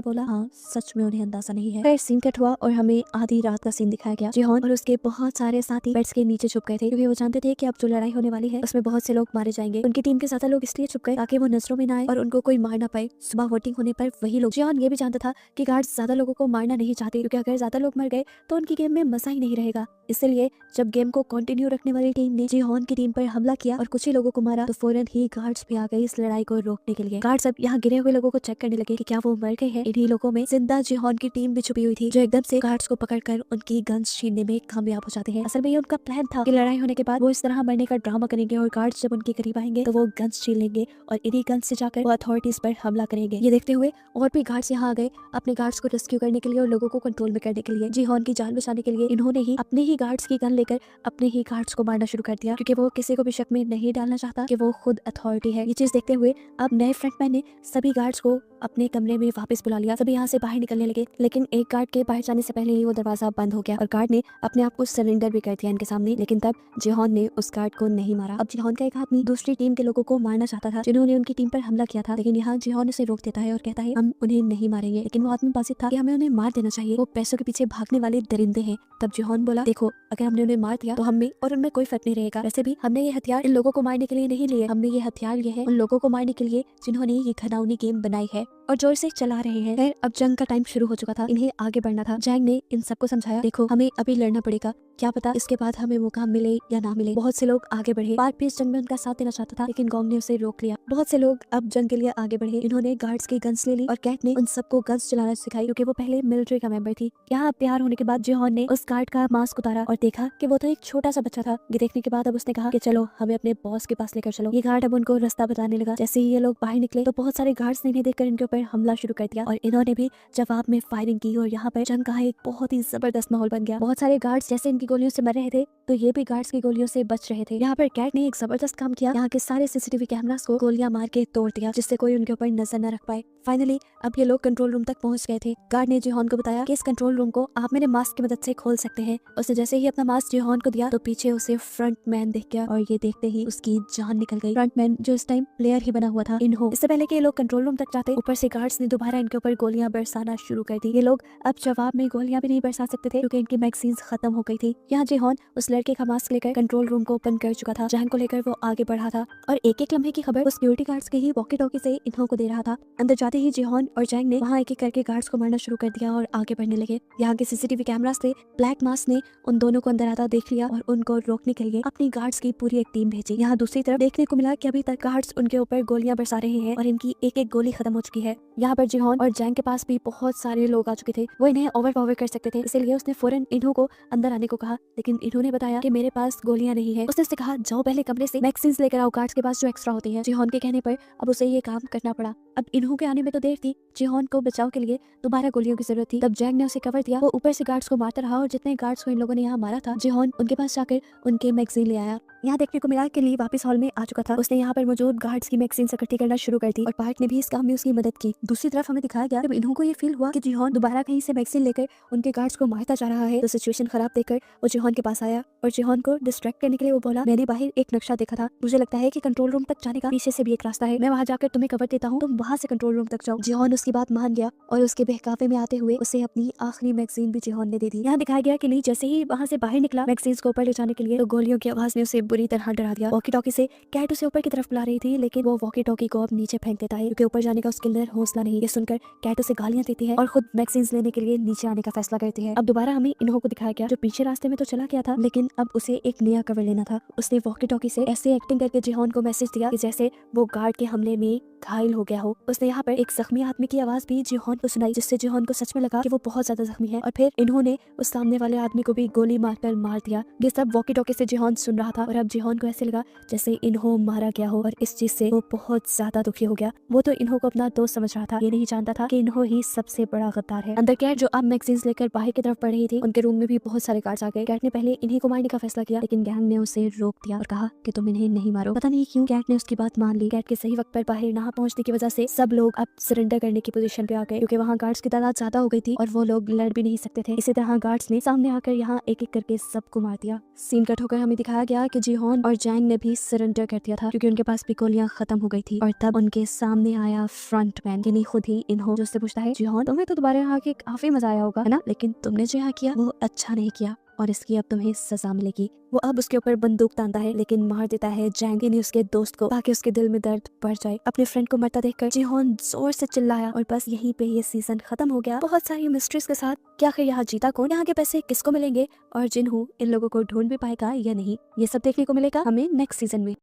बोला हाँ सच में उन्हें अंदाजा नहीं है। फिर सीन कट हुआ और हमें आधी रात का सीन दिखाया गया। जिहोन और उसके बहुत सारे साथी बेड्स के नीचे छुप गए थे क्योंकि वो जानते थे कि अब जो लड़ाई होने वाली है उसमें बहुत से लोग मारे जाएंगे। उनकी टीम के ज्यादा लोग इसलिए छुप गए ताकि वो नजरों में ना आए और उनको कोई मार ना पाए। सुबह वोटिंग होने पर वही लोग, जिहोन ये भी जानता था कि गार्ड्स ज्यादा लोगों को मारना नहीं चाहते क्योंकि अगर ज्यादा लोग मर गए तो उनकी गेम में मजा ही नहीं रहेगा। इसलिए जब गेम को कंटिन्यू रखने वाली टीम ने जिहोन की टीम पर हमला किया और कुछ ही लोगों को मारा तो फौरन ही गार्ड्स भी आ गए इस लड़ाई को रोकने के लिए। गार्ड्स अब यहाँ गिरे हुए लोगों को चेक करने लगे कि क्या वो मर गए हैं। इन्हीं लोगों में जिंदा जिहोन की टीम भी छुपी हुई थी जो एकदम से गार्ड्स को पकड़कर उनकी गन्स छीनने में कामयाब हो जाते हैं। असल में ये उनका प्लान था कि लड़ाई होने के बाद वो इस तरह मरने का ड्रामा करेंगे और गार्ड्स जब उनके करीब आएंगे तो वो गन्स छीन लेंगे और इन्हीं गन्स से जाकर वो अथॉरिटीज पर हमला करेंगे। ये देखते हुए और भी गार्ड्स यहाँ आ गए अपने गार्ड्स को रेस्क्यू करने के लिए और लोगों को कंट्रोल में करने के लिए। जिहोन की जान बचाने के लिए इन्होंने ही अपने ही गार्ड्स की गन लेकर अपने ही गार्ड्स को मारना शुरू कर दिया क्योंकि वो किसी को भी शक में नहीं डालना चाहता कि वो खुद अथॉरिटी है। ये चीज देखते हुए अब नए फ्रंटमैन ने सभी गार्ड्स को अपने कमरे में वापस बुला लिया। सभी यहाँ से बाहर निकलने लगे लेकिन एक गार्ड के बाहर जाने से पहले ही वो दरवाजा बंद हो गया और गार्ड ने अपने आप को सरेंडर भी कर दिया इनके सामने। लेकिन तब जिहोन ने उस गार्ड को नहीं मारा। अब जिहोन का एक आदमी दूसरी टीम के लोगों को मारना चाहता था जिन्होंने उनकी टीम पर हमला किया था, लेकिन यहाँ जिहोन उसे रोक देता है और कहता है हम उन्हें नहीं मारेंगे। लेकिन वो आदमी बाजिद था कि हमें उन्हें मार देना चाहिए, वो पैसों के पीछे भागने वाले दरिंदे हैं। तब जिहोन बोला देखो अगर हमने उन्हें मार दिया तो हम में और उनमें कोई फर्क नहीं रहेगा, वैसे भी हमने ये हथियार इन लोगों को मारने के लिए नहीं लिए, हमने ये हथियार लिए हैं उन लोगों को मारने के लिए जिन्होंने ये घिनौनी गेम बनाई है और जोर से चला रहे हैं। खैर अब जंग का टाइम शुरू हो चुका था, इन्हें आगे बढ़ना था। जैंग ने इन सबको समझाया देखो हमें अभी लड़ना पड़ेगा, क्या पता इसके बाद हमें मौका मिले या ना मिले। बहुत से लोग आगे बढ़े। पार्क भी इस जंग में उनका साथ देना चाहता था लेकिन गोंग ने उसे रोक लिया। बहुत से लोग अब जंग के लिए आगे बढ़े। इन्होंने गार्ड्स की गन्स ले ली और कैट ने उन सबको गन्स चलाना सिखाई क्योंकि वो पहले मिलिट्री का मेंबर थी। यहाँ तैयार होने के बाद जिहोन ने उस गार्ड का मास्क उतारा और देखा कि वो तो एक छोटा सा बच्चा था। ये देखने के बाद अब उसने कहा कि चलो हमें अपने बॉस के पास लेकर चलो। ये गार्ड अब उनको रास्ता बताने लगा। जैसे ही ये लोग बाहर निकले तो बहुत सारे गार्ड्स ने इन्हें देखकर इनके ऊपर हमला शुरू कर दिया और इन्होंने भी जवाब में फायरिंग की और यहाँ पर जंग का एक बहुत ही जबरदस्त माहौल बन गया। बहुत सारे गार्ड्स जैसे इनकी गोलियों से मर रहे थे तो ये भी गार्ड्स की गोलियों से बच रहे थे। यहाँ पर कैट ने एक जबरदस्त काम किया, यहाँ के सारे सीसीटीवी कैमरास को गोलियां मार के तोड़ दिया जिससे कोई उनके ऊपर नजर न रख पाए। फाइनली अब ये लोग कंट्रोल रूम तक पहुंच गए थे। गार्ड ने जिहोन को बताया कि इस कंट्रोल रूम को आप मेरे मास्क की मदद से खोल सकते हैं। उसने जैसे ही अपना मास्क जिहोन को दिया तो पीछे उसे फ्रंटमैन दिख गया और ये देखते ही उसकी जान निकल गई। फ्रंटमैन जो इस टाइम प्लेयर ही बना हुआ था इन्हों। इससे पहले कि ये लोग कंट्रोल रूम तक जाते ऊपर से गार्ड्स ने दोबारा इनके ऊपर गोलियां बरसाना शुरू कर दी। ये लोग अब जवाब में गोलियां भी नहीं बरसा सकते थे क्योंकि इनकी मैगजीन्स खत्म हो गई थी। यहाँ जिहोन उस लड़के का मास्क लेकर कंट्रोल रूम को ओपन कर चुका था। जैंग को लेकर वो आगे बढ़ा था और एक एक लम्हे की खबर उस सिक्योरिटी गार्ड्स के ही वॉकी टॉकी से इन्हों को दे रहा था। अंदर जाते ही जिहोन और जैंग ने वहाँ एक एक करके गार्ड्स को मारना शुरू कर दिया और आगे बढ़ने लगे। यहाँ के सीसीटीवी कैमरा से ब्लैक मास्क ने उन दोनों को अंदर आता देख लिया और उनको रोकने के लिए अपनी गार्ड्स की पूरी एक टीम भेजी। यहाँ दूसरी तरफ देखने को मिला कि अभी तक गार्ड्स उनके ऊपर गोलियां बरसा रहे हैं और इनकी एक एक गोली खत्म हो चुकी है। यहाँ पर जिहोन और जैंग के पास भी बहुत सारे लोग आ चुके थे, वो इन्हें ओवरपावर कर सकते थे, इसलिए उसने फौरन इन्हों को अंदर आने को कहा। लेकिन इन्होंने बताया कि मेरे पास गोलियां नहीं है। उसने कहा जाओ पहले कमरे से मैगजीन्स लेकर आओ गार्ड्स के पास जो एक्स्ट्रा होती हैं। जिहोन के कहने पर अब उसे ये काम करना पड़ा। अब इन्हों के आने में तो देर थी, जिहोन को बचाव के लिए दोबारा गोलियों की जरूरत थी। तब जैंग ने उसे कवर दिया, वो ऊपर से गार्ड्स को मारता रहा और जितने गार्ड्स को इन लोगों ने यहाँ मारा था जिहोन उनके पास जाकर उनके मैगजीन ले आया यहाँ देखने को मिला कि ली वापस हॉल में आ चुका था। उसने यहाँ पर मौजूद गार्ड्स की मैगजीन्स इकट्ठी करना शुरू कर दी और पार्क ने भी इस काम में उसकी मदद की। दूसरी तरफ हमें दिखाया गया जब इन्हों को ये फील हुआ कि जिहोन दोबारा कहीं से मैगजीन लेकर उनके गार्ड्स को मारता जा रहा है, तो सिचुएशन खराब देखकर वो जिहोन के पास आया और जिहोन को डिस्ट्रैक्ट करने के लिए वो बोला, मैंने बाहर एक नक्शा देखा था, मुझे लगता है कि कंट्रोल रूम तक जाने का पीछे से भी एक रास्ता है, मैं वहाँ जाकर तुम्हें कवर देता हूँ, तुम वहाँ से कंट्रोल रूम तक जाओ। जिहोन उसकी बात मान गया और उसके बहकावे में आते हुए उसे अपनी आखिरी मैगजीन भी जिहोन ने दे दी। यहाँ दिखाया गया कि ली जैसे ही वहाँ से बाहर निकला मैगजीन्स को ऊपर ले जाने के लिए, तो गोलियों की आवाज ने उसे बुरी तरह डरा दिया। वॉकी टॉकी से कैट उसे ऊपर की तरफ बुला रही थी, लेकिन वो वॉकी टॉकी को अब नीचे फेंक देता है क्योंकि ऊपर जाने का उसके अंदर हौसला नहीं। ये सुनकर कैट उसे गालियां देती है और खुद मैगजीन्स लेने के लिए नीचे आने का फैसला करती है। अब दोबारा हमें इन्हों को दिखाया गया जो पीछे रास्ते में तो चला गया था, लेकिन अब उसे एक नया कवर लेना था। उसने वॉकी टॉकी से ऐसे एक्टिंग करके जिहोन को मैसेज दिया कि जैसे वो गार्ड के हमले में घायल हो गया हो। उसने यहाँ पर एक जख्मी आदमी की आवाज भी जिहोन को सुनाई, जिससे जिहोन को सच में लगा कि वो बहुत ज्यादा जख्मी है और फिर इन्होंने उस सामने वाले आदमी को भी गोली मारकर मार दिया। ये सब वॉकी टॉकी से जिहोन सुन रहा था और अब जिहोन को ऐसे लगा जैसे इन्हों मारा गया हो और इस चीज से वो बहुत ज्यादा दुखी हो गया। वो तो इन्हों को अपना दोस्त समझ रहा था, ये नहीं जानता था कि इन्हों ही सबसे बड़ा गद्दार है। अंदर कैट जो अब मैगजीन्स लेकर बाहर की तरफ पढ़ रही थी, उनके रूम में भी बहुत सारे गार्ड्स आ गए। कैट ने पहले इन्हीं को मारने का फैसला किया, लेकिन गैंग ने उसे रोक दिया और कहा कि तुम इन्हें नहीं मारो। पता नहीं क्यों कैट ने उसकी बात मान ली। कैट के सही वक्त पर बाहर ना पहुंचने की वजह से सब लोग अब सरेंडर करने की पोजीशन पे आ गए क्योंकि वहाँ गार्ड्स की तादाद ज्यादा हो गई थी और वो लोग लड़ भी नहीं सकते थे। इसी तरह गार्ड्स ने सामने आकर यहाँ एक एक करके सबको मार दिया। सीन कट होकर हमें दिखाया गया कि जिहोन और जैंग ने भी सरेंडर कर दिया था क्योंकि उनके पास भी गोलियां खत्म हो गई थी और तब उनके सामने आया फ्रंटमैन, यानी खुद ही इन्हों, जो उससे पूछता है, जिहोन तुम्हें तो दोबारा यहाँ आके काफी मजा आया होगा है ना, लेकिन तुमने जो यहाँ किया वो अच्छा नहीं किया और इसकी अब तुम्हें सजा मिलेगी। वो अब उसके ऊपर बंदूक तानता है लेकिन मार देता है जैंग, यानी उसके दोस्त को, ताकि उसके दिल में दर्द बढ़ जाए। अपने फ्रेंड को मरता देखकर जिहोन जोर से चिल्लाया और बस यहीं पे ये सीजन खत्म हो गया, बहुत सारी मिस्ट्रीज के साथ। क्या आखिर यहाँ जीता कौन, यहाँ के पैसे किसको मिलेंगे और जिन्हों इन लोगों को ढूंढ भी पाएगा या नहीं, ये सब देखने को मिलेगा हमें नेक्स्ट सीजन में।